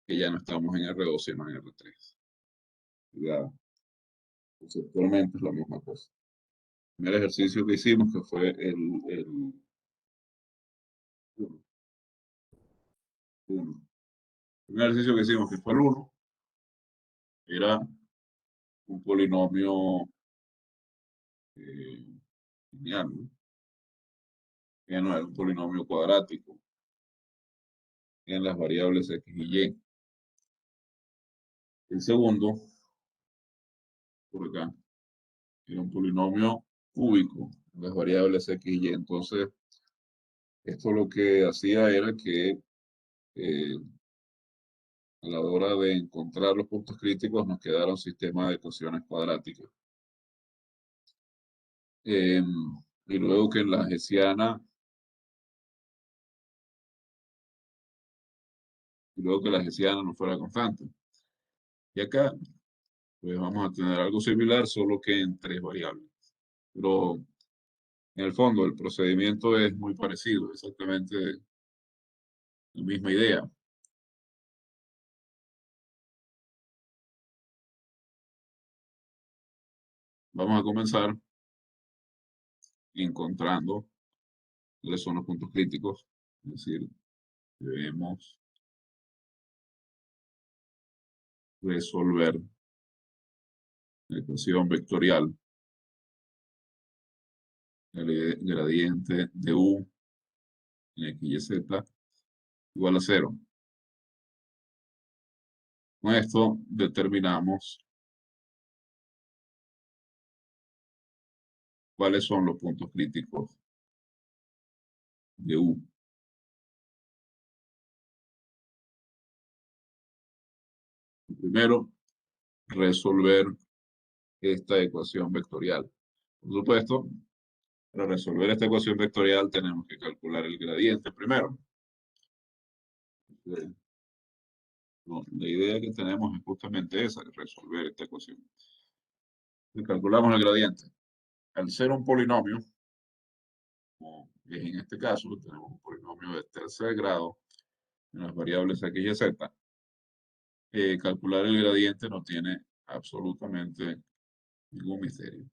que ya no estamos en R2, sino en R3. Ya conceptualmente es la misma cosa. El primer ejercicio que hicimos, que fue el 1. El primer ejercicio que hicimos, que fue el 1, era un polinomio eh, lineal, ¿no? Que no era un polinomio cuadrático en las variables x y y. El segundo, por acá, era un polinomio cúbico en las variables x y y. Entonces, esto lo que hacía era que a la hora de encontrar los puntos críticos nos quedara un sistema de ecuaciones cuadráticas. Em, y luego que en la hessiana, y luego que la hessiana no fuera constante. Y acá, pues vamos a tener algo similar, solo que en tres variables. Pero en el fondo, el procedimiento es muy parecido, exactamente La misma idea. Vamos a comenzar encontrando cuáles son los puntos críticos. Es decir, debemos resolver la ecuación vectorial, el gradiente de u en x y z igual a cero. Con esto determinamos cuáles son los puntos críticos de u. Primero, resolver esta ecuación vectorial. Por supuesto, para resolver esta ecuación vectorial tenemos que calcular el gradiente primero. No, la idea que tenemos es justamente esa, resolver esta ecuación. Y calculamos el gradiente. Al ser un polinomio, como es en este caso, tenemos un polinomio de tercer grado en las variables x y z, calcular el gradiente no tiene absolutamente ningún misterio.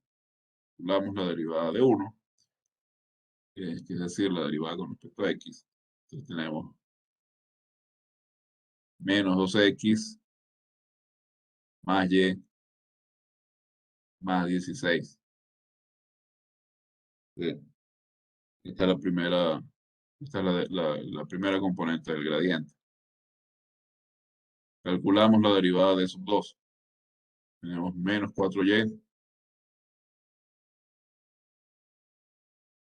Calculamos la derivada de 1, que es decir, la derivada con respecto a x. Entonces tenemos menos 2x más y más 16. Sí, esta es la primera, esta es la primera componente del gradiente. Calculamos la derivada de esos dos. Tenemos menos 4y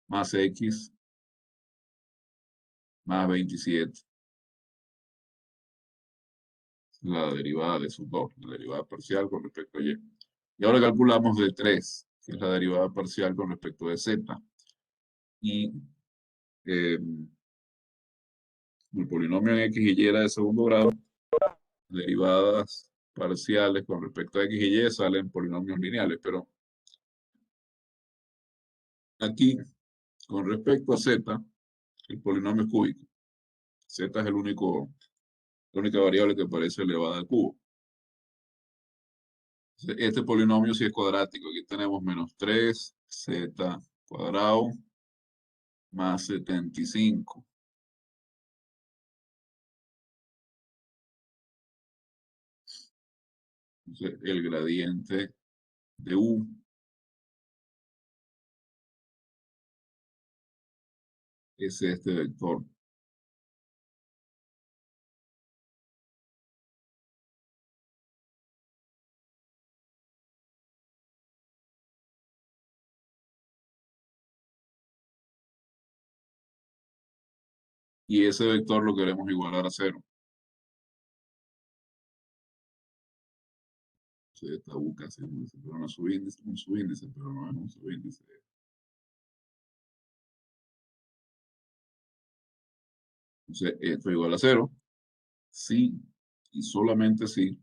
más x más 27. La derivada de esos dos, la derivada parcial con respecto a y. Y ahora calculamos de 3, que es la derivada parcial con respecto de z. Y eh, el polinomio en x y y era de segundo grado, derivadas parciales con respecto a x y y salen polinomios lineales, pero aquí, con respecto a z, el polinomio es cúbico. Z es la única variable que parece elevada al cubo. Este polinomio sí es cuadrático. Aquí tenemos menos 3z cuadrado más 75. Entonces, el gradiente de u es este vector. Y ese vector lo queremos igualar a cero. Entonces, esta u casi pero no es un subíndice, pero no es un subíndice. Entonces, esto es igual a cero. Sí, y solamente si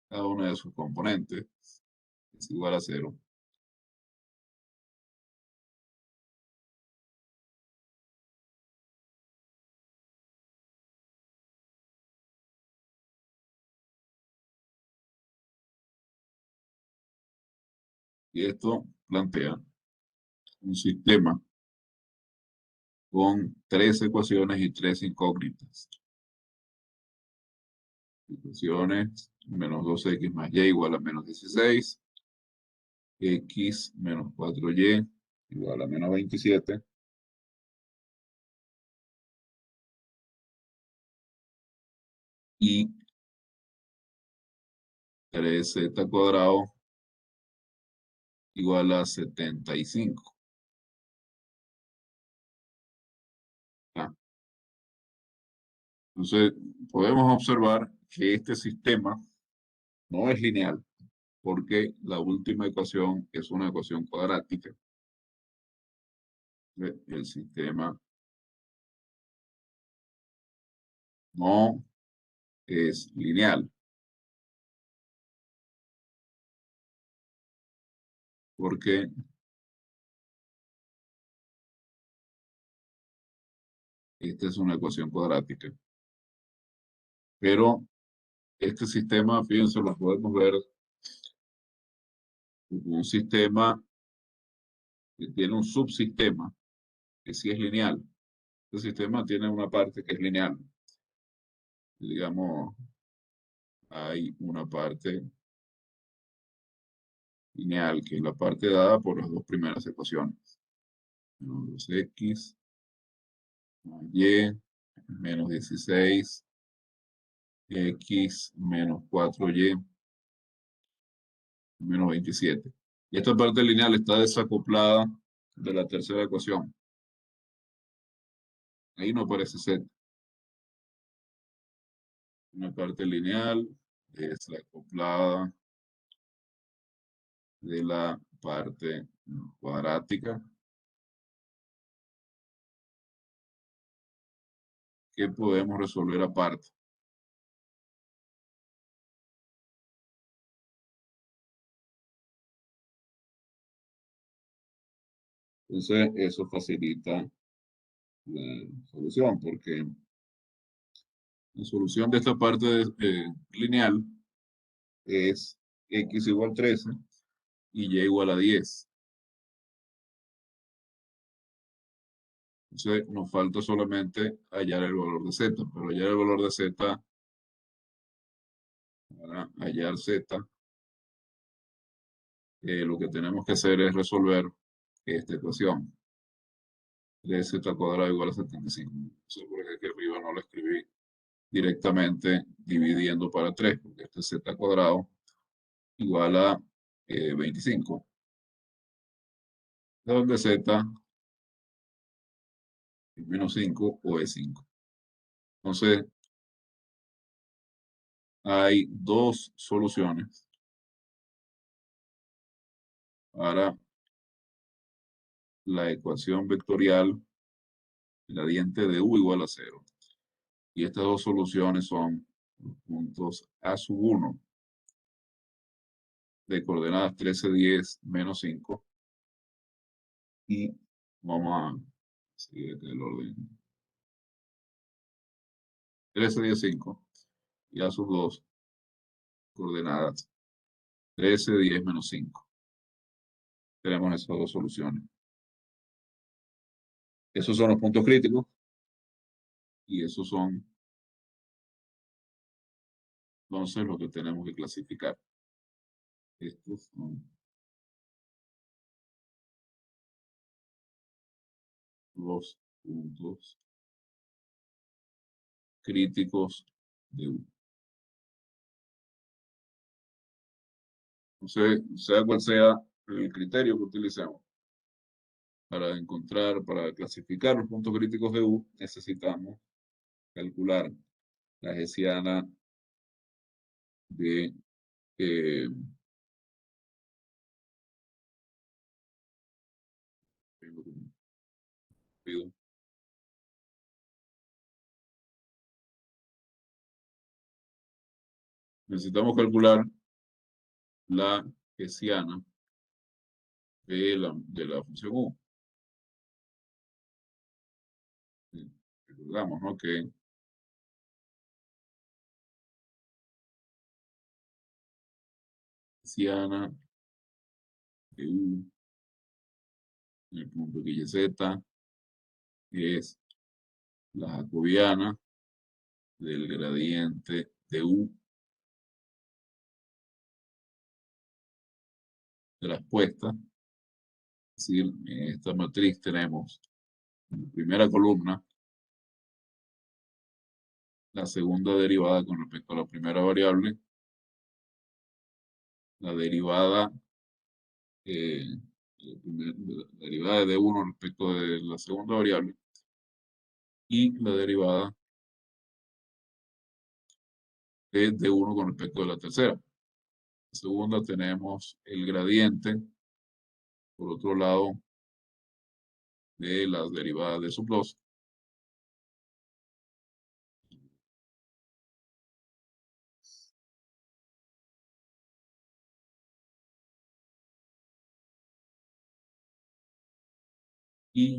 cada una de sus componentes es igual a cero. Y esto plantea un sistema con tres ecuaciones y tres incógnitas. Ecuaciones, menos 2x más y igual a menos 16, x menos 4y igual a menos 27, y 3z cuadrado igual a 75. ¿Ya? Entonces, podemos observar que este sistema no es lineal, porque la última ecuación es una ecuación cuadrática. El sistema no es lineal. porque esta es una ecuación cuadrática. Pero este sistema, fíjense, lo podemos ver como un sistema que tiene un subsistema que sí es lineal. Este sistema tiene una parte que es lineal. Digamos, hay una parte lineal, que es la parte dada por las dos primeras ecuaciones. Menos 2x más y menos 16 x menos 4y menos 27. Y esta parte lineal está desacoplada de la tercera ecuación. Ahí no aparece z. Una parte lineal desacoplada de la parte cuadrática que podemos resolver aparte. Entonces, eso facilita la solución, porque la solución de esta parte lineal es x igual 13 y y igual a 10. Entonces, nos falta solamente hallar el valor de z, pero hallar el valor de z, para hallar z, lo que tenemos que hacer es resolver esta ecuación. 3z cuadrado igual a 75. No sé por qué aquí arriba no lo escribí directamente dividiendo para 3, porque este z cuadrado igual a 25, donde z es menos 5 o es 5. Entonces, hay dos soluciones para la ecuación vectorial gradiente de u igual a 0. Y estas dos soluciones son los puntos a sub 1 de coordenadas 13, 10, menos 5. Y vamos a seguir el orden. 13, 10, 5. Y a sub 2, coordenadas 13, 10, menos 5. Tenemos esas dos soluciones. Esos son los puntos críticos y esos son entonces lo que tenemos que clasificar. Estos son los puntos críticos de U. Entonces, sea cual sea el criterio que utilicemos para encontrar, para clasificar los puntos críticos de U, necesitamos calcular la hessiana de eh, necesitamos calcular la hessiana de la función U. Recordamos, ¿no? Que hessiana de U en el punto que y z es la jacobiana del gradiente de U de la expuesta. Es decir, en esta matriz tenemos en la primera columna la segunda derivada con respecto a la primera variable, la derivada, la derivada de 1 respecto de la segunda variable y la derivada de 1 con respecto de la tercera. En la segunda tenemos el gradiente, por otro lado, de las derivadas de sub 2. Y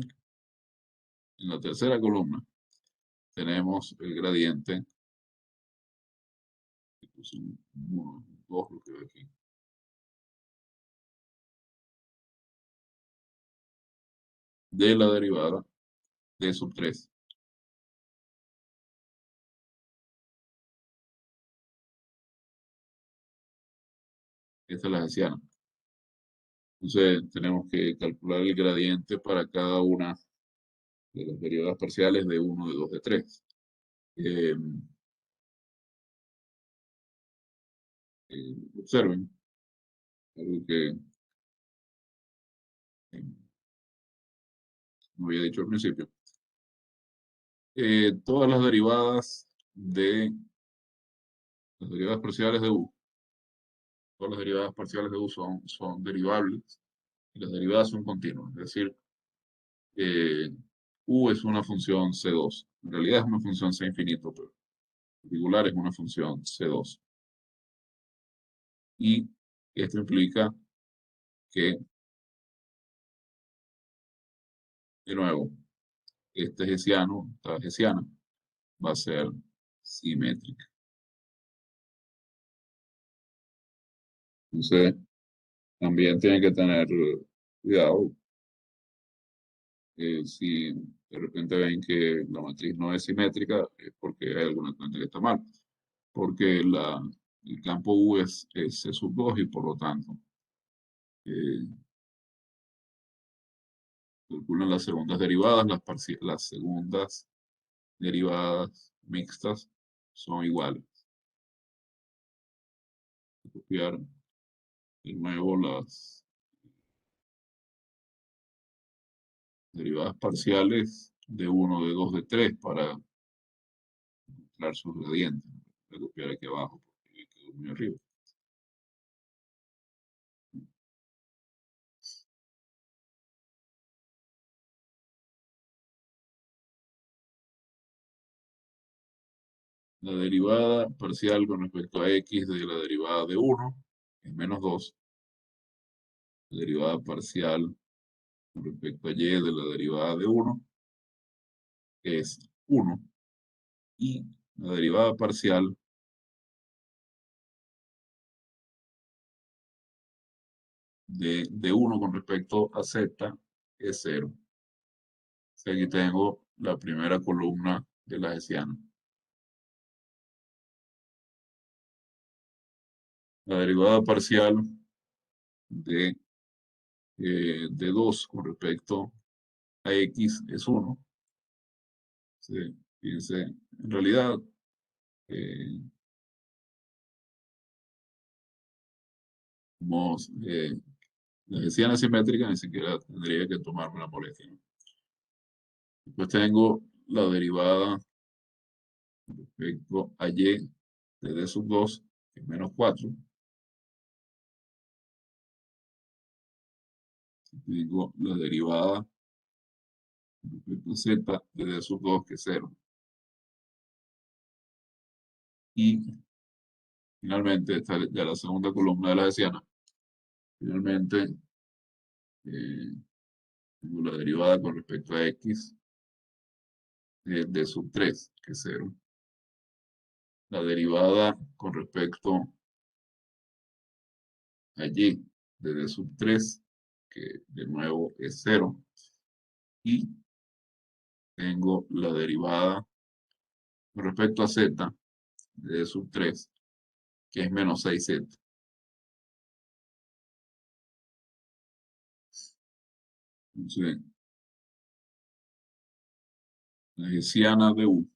en la tercera columna tenemos el gradiente, que puse un 1, 2, lo que veo aquí, de la derivada de sub 3. Esta es la hessiana. Entonces tenemos que calcular el gradiente para cada una de las derivadas parciales de 1, de 2, de 3. Eh, Observen algo que no había dicho al principio. Todas las derivadas parciales de U, todas las derivadas parciales de U son derivables y las derivadas son continuas. Es decir, eh, U es una función C2. En realidad es una función C infinito, pero particular es una función C2. Y esto implica que, de nuevo, este hessiano, esta hessiana, va a ser simétrica. Entonces, también tienen que tener cuidado si de repente ven que la matriz no es simétrica, es porque hay alguna cuenta que está mal. Porque el campo U es C sub 2 y por lo tanto eh, calculan las segundas derivadas, las segundas derivadas mixtas son iguales. Copiar de nuevo las derivadas parciales de 1, de 2, de 3 para encontrar sus gradientes. Voy a copiar aquí abajo porque quedó muy arriba. La derivada parcial con respecto a x de la derivada de 1 es menos 2. La derivada parcial con respecto a y de la derivada de 1 es 1. Y la derivada parcial de 1 con respecto a z es 0. O sea, aquí tengo la primera columna de la hessiana. La derivada parcial de, de 2 con respecto a x es 1. Sí, fíjense, en realidad, eh, como la hessiana simétrica, ni siquiera tendría que tomarme la molestia, ¿no? Después tengo la derivada respecto a y de d sub 2, que es menos 4. Tengo la derivada respecto a z de d sub 2, que es 0. Y finalmente, esta es ya la segunda columna de la hessiana. Finalmente, eh, tengo la derivada con respecto a x de d sub 3, que es 0. La derivada con respecto a y de d sub 3, que de nuevo es 0. Y tengo la derivada con respecto a z de d sub 3, que es menos 6z. Entonces, la hessiana de U,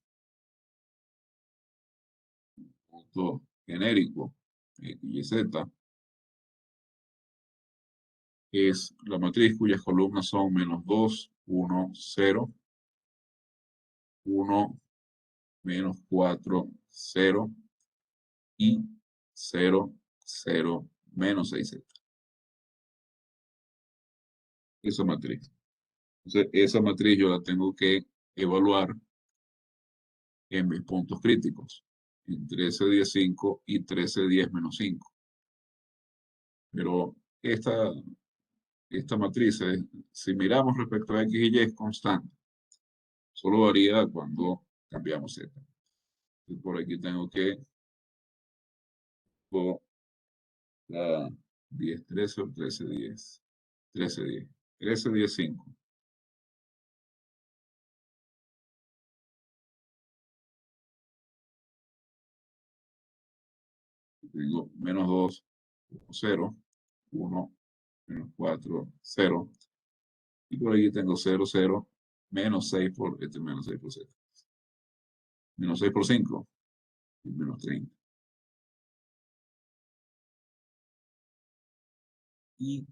punto genérico, x y z, es la matriz cuyas columnas son menos 2, 1, 0, 1, menos 4, 0 y 0, 0, menos 6z. Esa matriz. Entonces, esa matriz yo la tengo que evaluar en mis puntos críticos, en 13, 10, 5 y 13, 10, menos 5. Pero esta matriz, si miramos respecto a X y Y, es constante. Solo varía cuando cambiamos Z. Y por aquí tengo que por la 10, 13 o 13, 10. 13, 10. 13, 10, 5. Tengo menos 2, 0, 1, menos 4, 0. Y por aquí tengo 0, 0, menos 6 por este menos 6 por Z. Menos 6 por 5 y menos 30. Y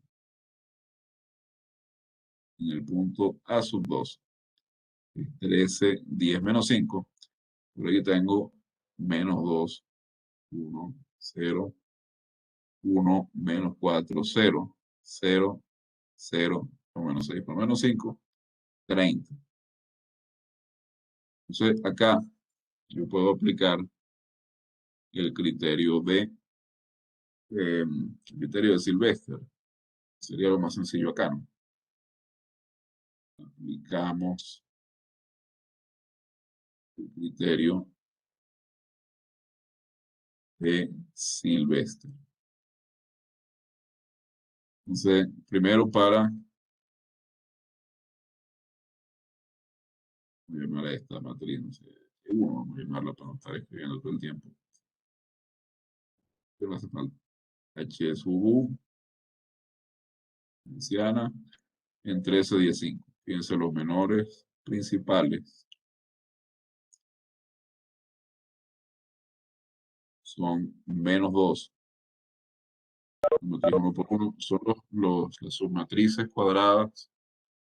en el punto A sub 2, 13, 10 menos 5. Por aquí tengo menos 2, 1, 0, 1, menos 4, 0, 0, 0, por menos 6 por menos 5, 30. Entonces, acá yo puedo aplicar el criterio de Sylvester. Sería lo más sencillo acá, ¿no? Aplicamos el criterio de Sylvester. Entonces, primero voy a llamar a esta matriz, no sé, vamos a llamarla para no estar escribiendo todo el tiempo. ¿Qué me hace falta? H sub U, anciana, en 13, 15. Fíjense, los menores principales son menos 2. Matriz 1 por 1 son las submatrices cuadradas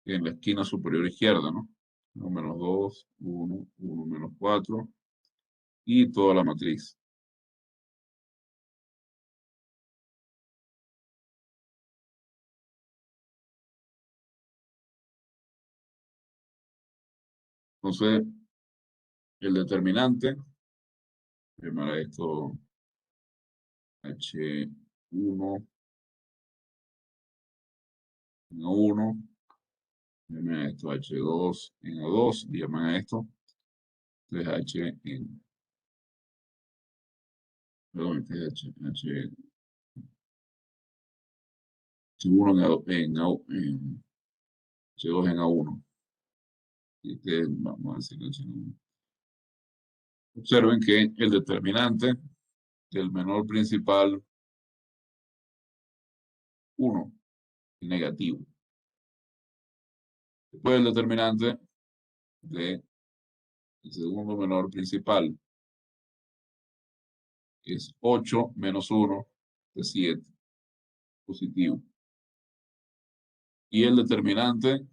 en la esquina superior izquierda, ¿no? 1 menos 2, 1, 1 menos 4 y toda la matriz. Entonces, el determinante, llamar a esto H1 en A1, llaman a esto H2 en A2, y llaman a esto 3H en, perdón, este es H1 en H2 en A1. Y este, vamos a decirlo H1. Observen que el determinante del menor principal 1 es negativo. Después el determinante del segundo menor principal es 8 menos 1 de 7, positivo. Y el determinante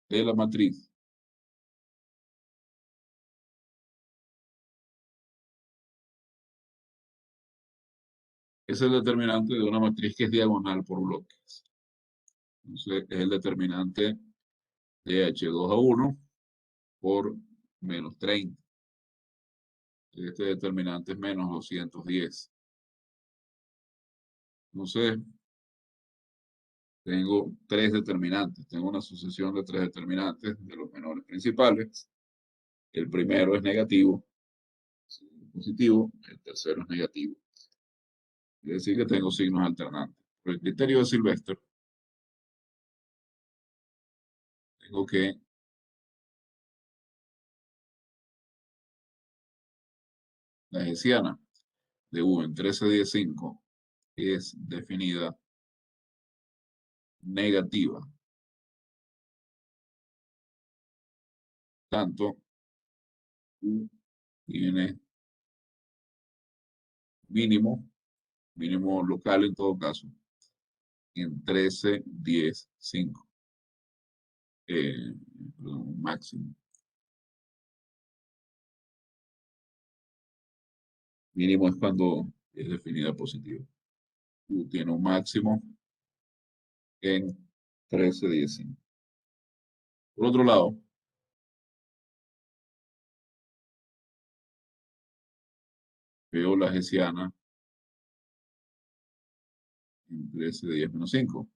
de la matriz es el determinante de una matriz que es diagonal por bloques. Entonces es el determinante de H2A1 por menos 30. Este determinante es menos 210. Entonces tengo tres determinantes. Tengo una sucesión de tres determinantes de los menores principales. El primero es negativo, el segundo es positivo, el tercero es negativo. Es decir, que tengo signos alternantes. Por el criterio de Sylvester, tengo que la hessiana de U en 13,15 es definida negativa. Tanto U tiene mínimo, mínimo local en todo caso, en 13, 10, 5. Perdón, máximo. Mínimo es cuando es definida positiva. U tiene un máximo en 13, 10, 5. Por otro lado, veo la hessiana en 13, 10 menos 5.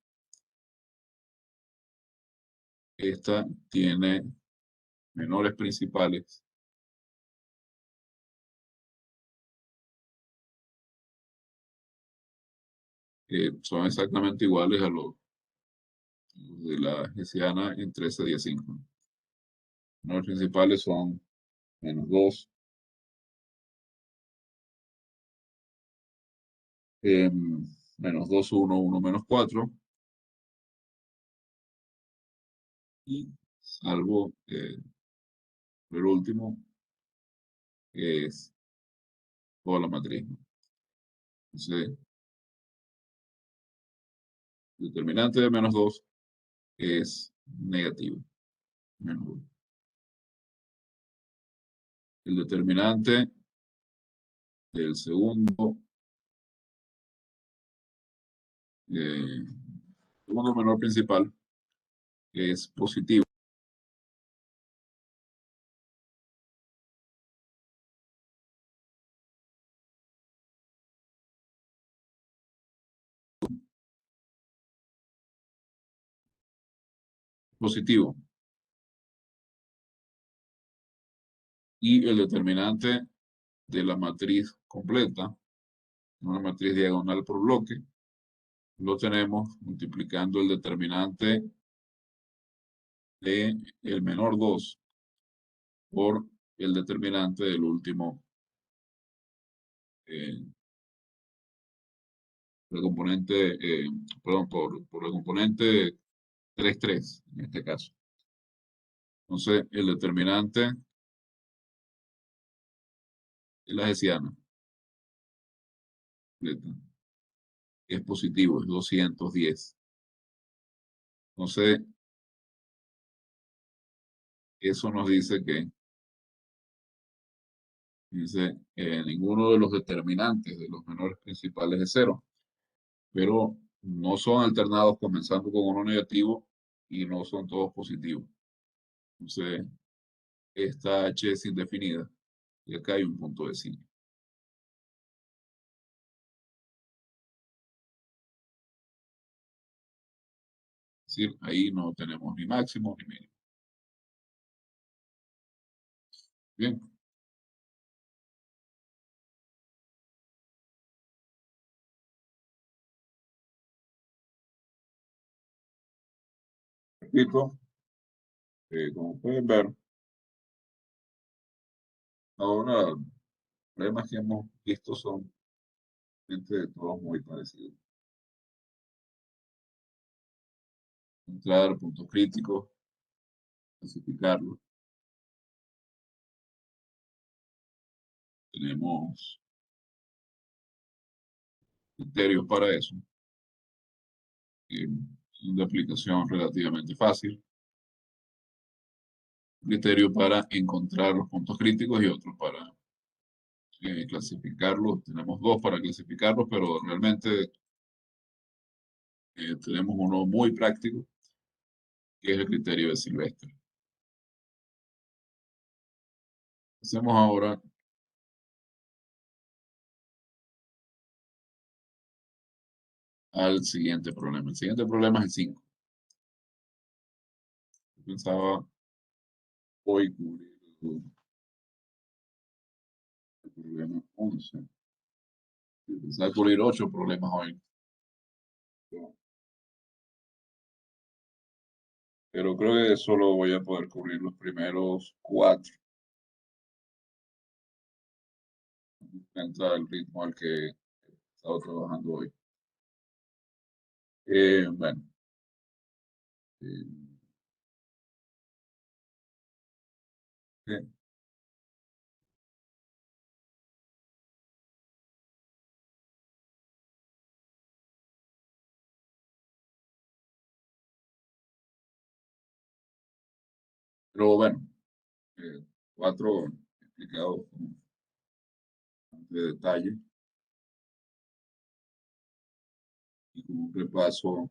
Esta tiene menores principales. Que son exactamente iguales a los de la hessiana en 13,15. Menores principales son -2, -2, 1, 1, -4. Y salvo el último, que es toda la matriz, ¿no? Entonces, el determinante de -2 es negativo. -2. El determinante del eh, segundo menor principal es positivo. Positivo. Y el determinante de la matriz completa, una matriz diagonal por bloque, lo tenemos multiplicando el determinante de el menor 2 por el determinante del último, eh, el componente, perdón, por el componente 3,3 en este caso. Entonces, el determinante de la hessiana es positivo, es 210. Entonces, eso nos dice que dice, ninguno de los determinantes de los menores principales es cero, pero no son alternados comenzando con uno negativo y no son todos positivos. Entonces, esta H es indefinida y acá hay un punto de sí. Es decir, ahí no tenemos ni máximo ni mínimo. Bien, repito, como pueden ver, ahora los problemas que hemos visto son entre todos muy parecidos. Encontrar puntos críticos, clasificarlos. Tenemos criterios para eso, son de aplicación relativamente fácil. Un criterio para encontrar los puntos críticos y otro para clasificarlos. Tenemos dos para clasificarlos, pero realmente tenemos uno muy práctico, que es el criterio de Silvestre. Hacemos ahora al siguiente problema. El siguiente problema es el 5. Pensaba hoy cubrir el problema 11. Pensaba cubrir 8 problemas hoy. Pero creo que solo voy a poder cubrir los primeros 4. Entra el ritmo al que he estado trabajando hoy. Bueno, eh, eh, pero bueno, eh, 4 explicados con bastante detalle y con un repaso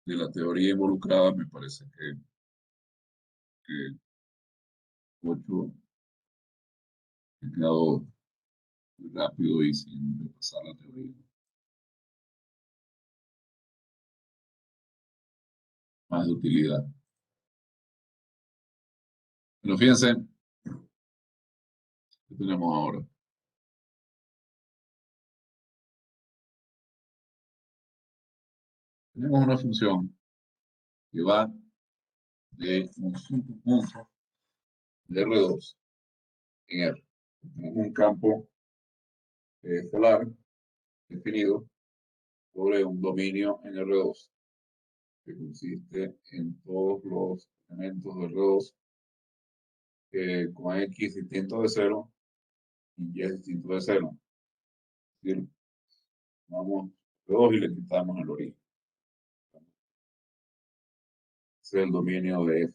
de la teoría involucrada, me parece que 8 he quedado muy rápido y sin repasar la teoría. más de utilidad. Pero fíjense, ¿qué tenemos ahora? Tenemos una función que va de un punto de R2 en R. Tenemos un campo escalar definido sobre un dominio en R2 que consiste en todos los elementos de R2 con X distinto de cero y Y distinto de cero. Es decir, vamos R2 y le quitamos el origen. Ese es el dominio de F.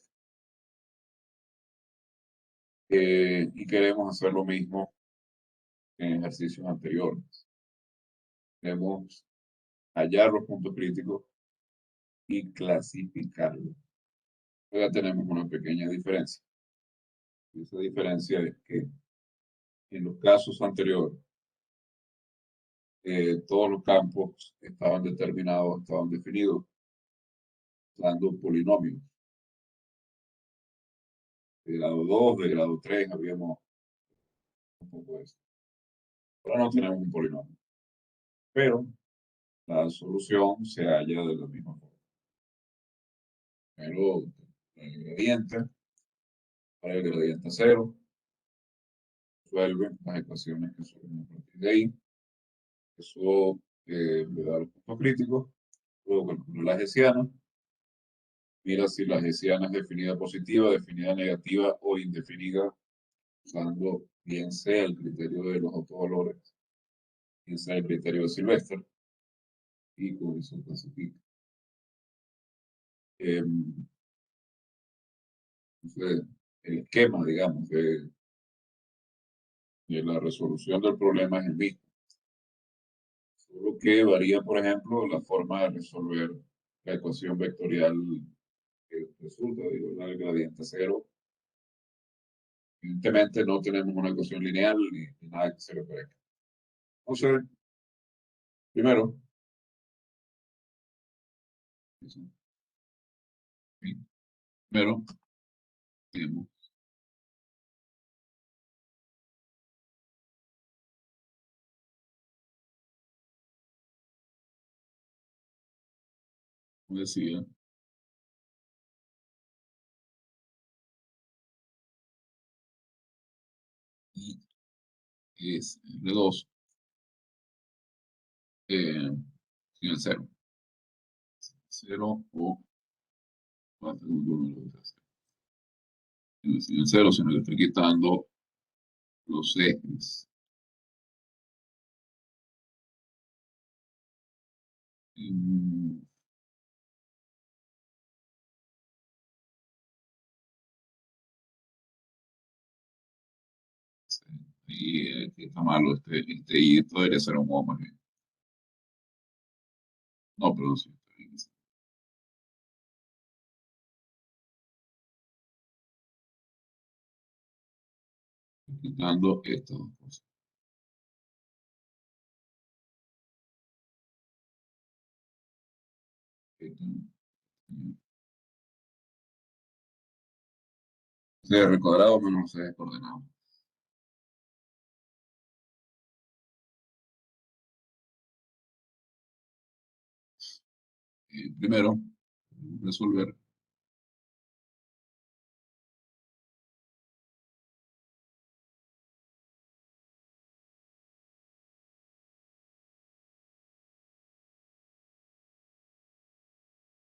Y queremos hacer lo mismo que en ejercicios anteriores. Queremos hallar los puntos críticos y clasificarlos. Ya tenemos una pequeña diferencia. Y esa diferencia es que en los casos anteriores, todos los campos estaban determinados, estaban definidos, usando polinomios. De grado 2, de grado 3, habíamos un poco de eso. Ahora no tenemos un polinomio, pero la solución se halla de la misma forma. Pero el gradiente, para el gradiente cero, resuelve las ecuaciones que surgen a partir de ahí. Eso le da los puntos críticos. Luego calcula la hessiana. Mira si la hessiana es definida positiva, definida negativa o indefinida, usando bien sea el criterio de los autovalores, bien sea el criterio de Sylvester, y con eso clasifica. Entonces, el esquema, digamos, de la resolución del problema es el mismo. Solo que varía, por ejemplo, la forma de resolver la ecuación vectorial que resulta, digo, el gradiente cero. Evidentemente no tenemos una ecuación lineal ni nada que se le parezca. Entonces, primero, primero, tenemos, como decía, y es R2 sin el cero. Cero o segundo número de cero. Sin el cero, sino que estoy quitando los ejes. Mm, y aquí está malo y esto debería ser un O más bien. No, perdón, sí, está bien. Estoy quitando estas dos cosas. CR cuadrado menos C coordenado. Primero, resolver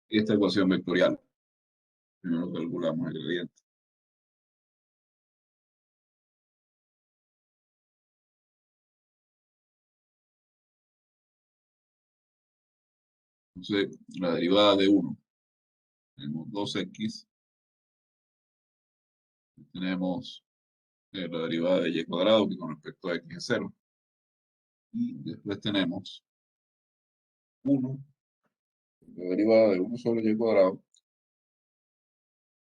esta ecuación vectorial. Primero calculamos el gradiente. Entonces, la derivada de 1, tenemos 2x, tenemos la derivada de y cuadrado, que con respecto a x es 0, y después tenemos 1, la derivada de 1 sobre y cuadrado,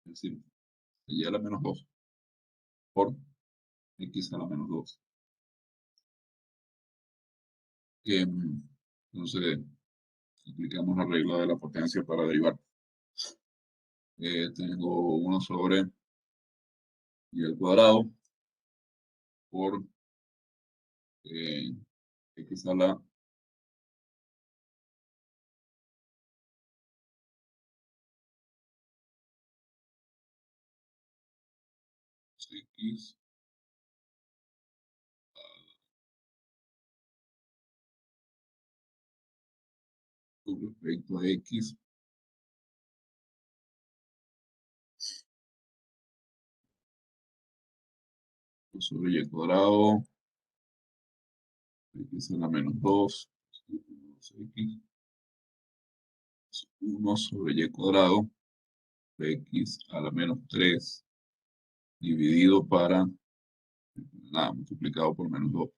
es decir, y a la menos 2, por x a la menos 2. Entonces, aplicamos la regla de la potencia para derivar. Tengo 1 sobre y al cuadrado por eh, x a la x con respecto a x sobre y al cuadrado, x a la menos 2, x 1 sobre y cuadrado, x a la menos 3 dividido para, nada, multiplicado por menos 2.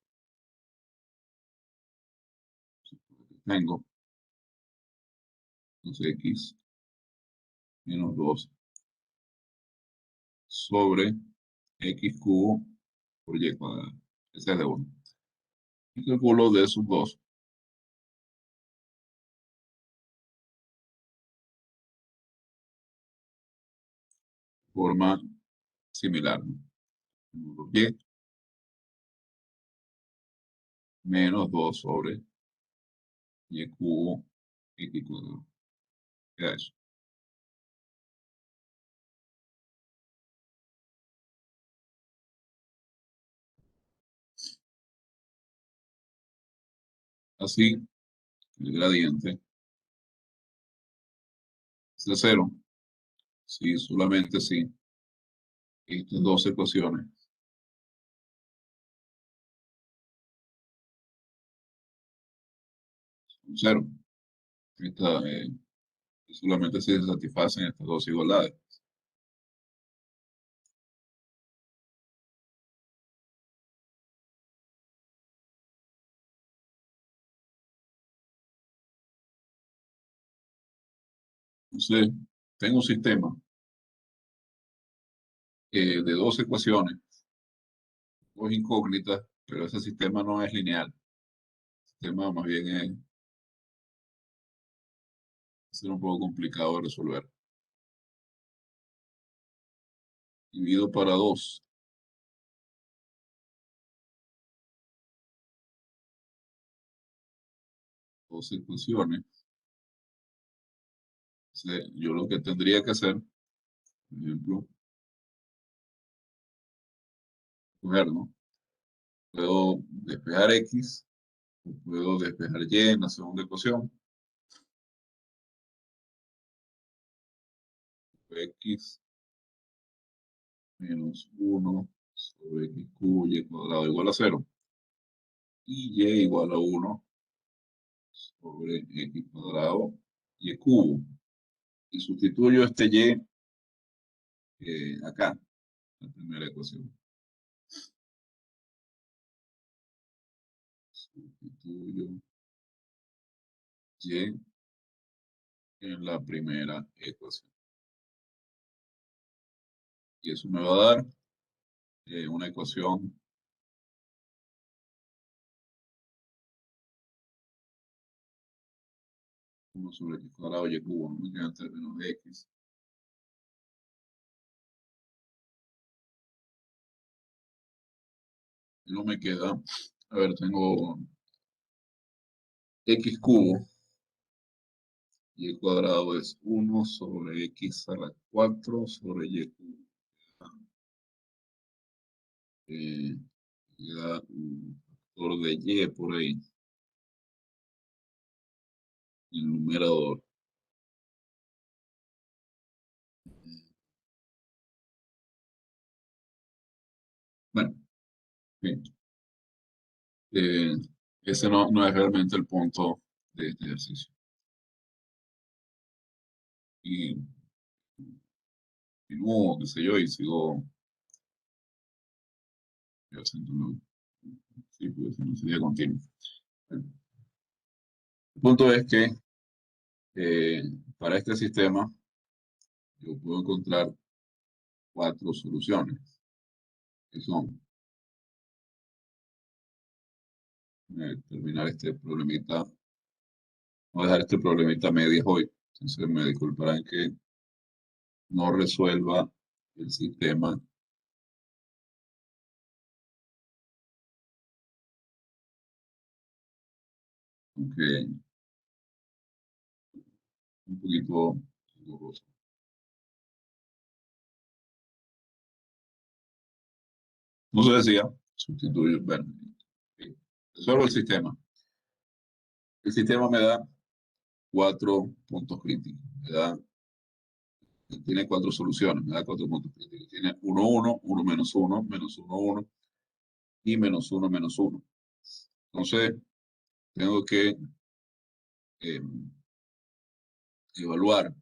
Tengo, entonces x menos 2 sobre x cubo por y cuadrado. Ese es de 1. Y calculo de esos dos forma similar, ¿no? Y menos 2 sobre y cubo x cuadrado. Queda eso. Así, el gradiente es de 0. Sí, solamente sí. Estas dos ecuaciones son 0. Esta, solamente si se satisfacen estas dos igualdades. Entonces, tengo un sistema de dos ecuaciones, dos incógnitas, pero ese sistema no es lineal. El sistema más bien es ser un poco complicado de resolver. Divido para dos ecuaciones. Entonces, yo lo que tendría que hacer, por ejemplo, coger, ¿no? Puedo despejar x, o puedo despejar y en la segunda ecuación. X menos 1 sobre x cubo y cuadrado igual a 0. Y y igual a 1 sobre x cuadrado y cubo. Y sustituyo este y acá, en la primera ecuación. Sustituyo y en la primera ecuación. Y eso me va a dar una ecuación 1 sobre x cuadrado y cubo, no me queda en términos de x. Y no me queda, a ver, tengo x cubo y cuadrado es 1 sobre x a la 4 sobre y cubo. Eh, queda un factor de y por ahí, el numerador. Bueno, bien. Eh, ese no es realmente el punto de este ejercicio. Y continúo, qué sé yo, y sigo haciéndolo. Sí, pues no sería continuo. Bueno, el punto es que eh, para este sistema yo puedo encontrar cuatro soluciones, que son terminar este problemita, voy a dejar este problemita a medias hoy. Entonces me disculparán que no resuelva el sistema. Aunque un poquito doloroso. No se decía, sustituyo, bueno, resuelvo el sistema. El sistema me da 4 puntos críticos. Tiene 4 soluciones, me da 4 puntos críticos. Tiene 1, 1, 1 menos 1, menos 1, 1 y menos 1, menos 1. Entonces, tengo que eh, evaluar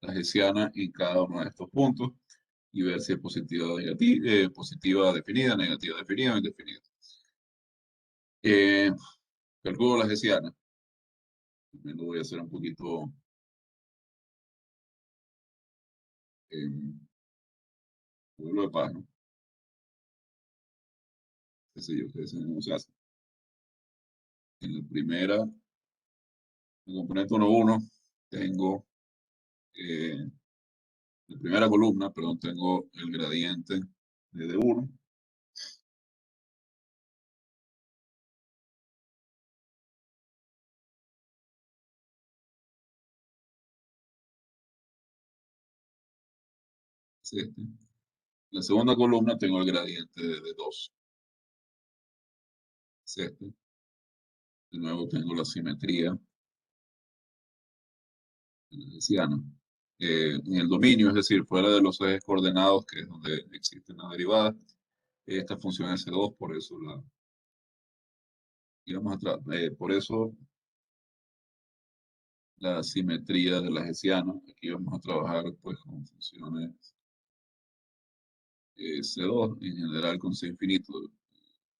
la hessiana en cada uno de estos puntos y ver si es positiva, negativa, positiva definida, negativa definida o indefinida. Eh, Calculo la hessiana. Primero voy a hacer un poquito pueblo de paz, ¿no? Qué sé yo, ustedes saben cómo se hace. En la primera, en el componente 1, 1, tengo la primera columna, perdón, tengo el gradiente de D1. Es este. En la segunda columna tengo el gradiente de D2. Es este. De nuevo tengo la simetría hessiana. En el dominio, es decir, fuera de los ejes coordenados, que es donde existen las derivadas, esta función S2, por eso íbamos atrás, por eso la simetría de la hessiana. Aquí vamos a trabajar pues con funciones C2, en general con C infinito.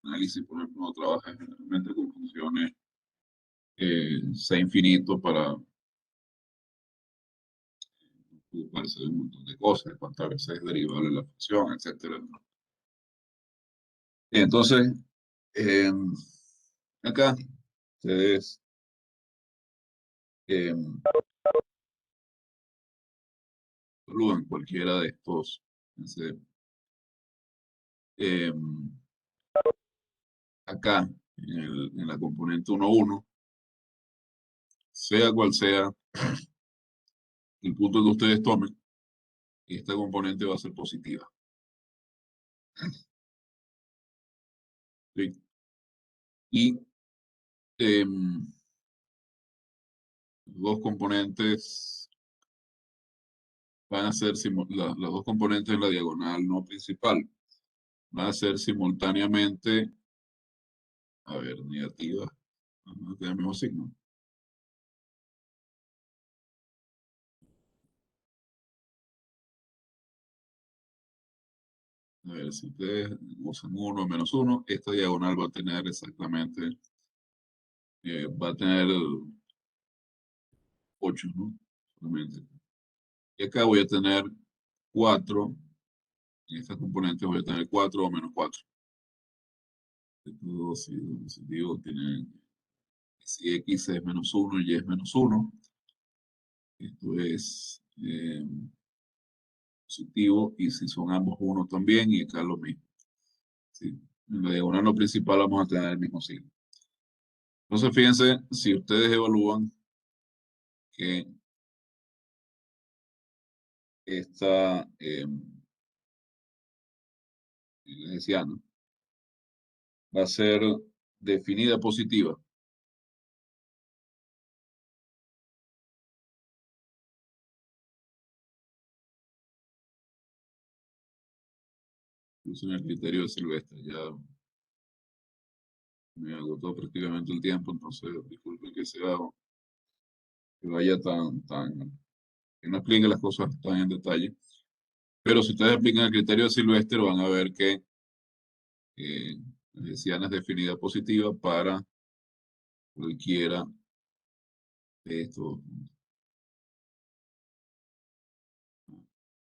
Análisis, por ejemplo, no trabaja generalmente con funciones C infinito para ocuparse de un montón de cosas, cuántas veces es derivable la función, etcétera. Y entonces, eh, acá ustedes eh, evalúan cualquiera de estos. Entonces, eh, acá, en la componente 1,1, sea cual sea el punto que ustedes tomen, esta componente va a ser positiva. ¿Sí? Y los dos componentes van a ser, las dos componentes en la diagonal no principal van a ser simultáneamente, a ver, negativas, van a tener el mismo signo. A ver, si ustedes usan 1 menos 1, esta diagonal va a tener exactamente, va a tener 8, ¿no? Solamente. Y acá voy a tener 4, en estas componentes voy a tener 4 o menos 4. Estos dos positivos tienen, si X es menos 1 y Y es menos 1, esto es positivo, y si son ambos 1 también, y acá lo mismo. ¿Sí? En la diagonal no principal vamos a tener el mismo signo. Entonces, fíjense, si ustedes evalúan que esta les decía, ¿no? Va a ser definida positiva. Incluso en el criterio de Silvestre, ya me agotó prácticamente el tiempo, entonces disculpen que vaya que no explique las cosas tan en detalle. Pero si ustedes aplican el criterio de Silvestre, van a ver que la hessiana es definida positiva para cualquiera de estos,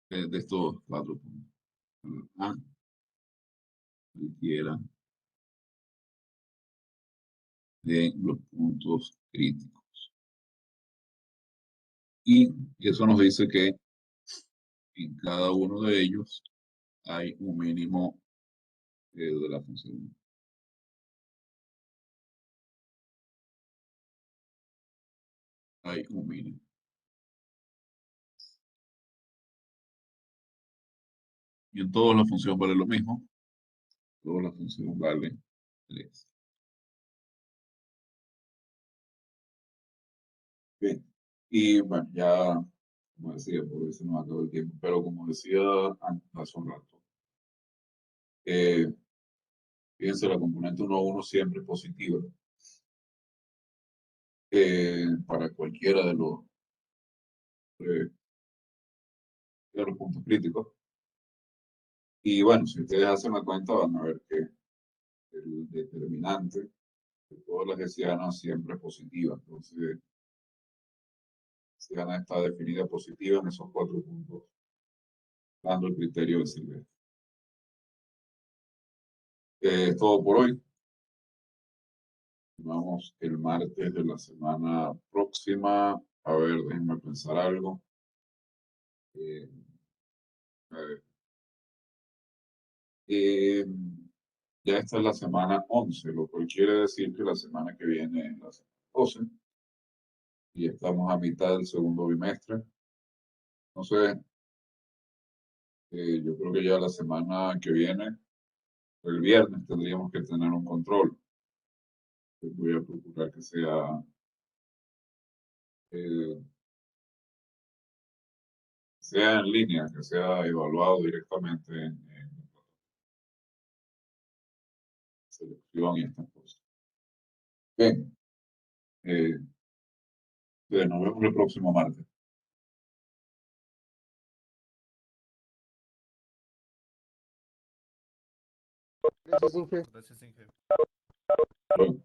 de estos 4 puntos. A, cualquiera de los puntos críticos. Y eso nos dice que En cada uno de ellos hay un mínimo de la función. Hay un mínimo. Y en todas la función vale lo mismo. Todas las funciones valen 3. Bien. Y bueno, ya, como decía, por eso no acabó el tiempo, pero como decía hace un rato, eh, fíjense, la componente 1 a 1 siempre es positiva para cualquiera eh, de los puntos críticos. Y bueno, si ustedes hacen la cuenta, van a ver que el determinante de todas las hessianas siempre es positiva. Entonces, hessiana está definida positiva en esos 4 puntos, dando el criterio de Silvestre. Es todo por hoy. Vamos el martes de la semana próxima. A ver, déjenme pensar algo. Eh, a ver. Eh, ya esta es la semana 11, lo cual quiere decir que la semana que viene es la semana 12 y estamos a mitad del segundo bimestre. No sé, yo creo que ya la semana que viene, el viernes, tendríamos que tener un control. Voy a procurar que eh, sea en línea, que sea evaluado directamente en selección y estas cosas. Bien, eh, nos vemos el próximo martes. Gracias, Inge. Gracias, Inge. Hasta luego.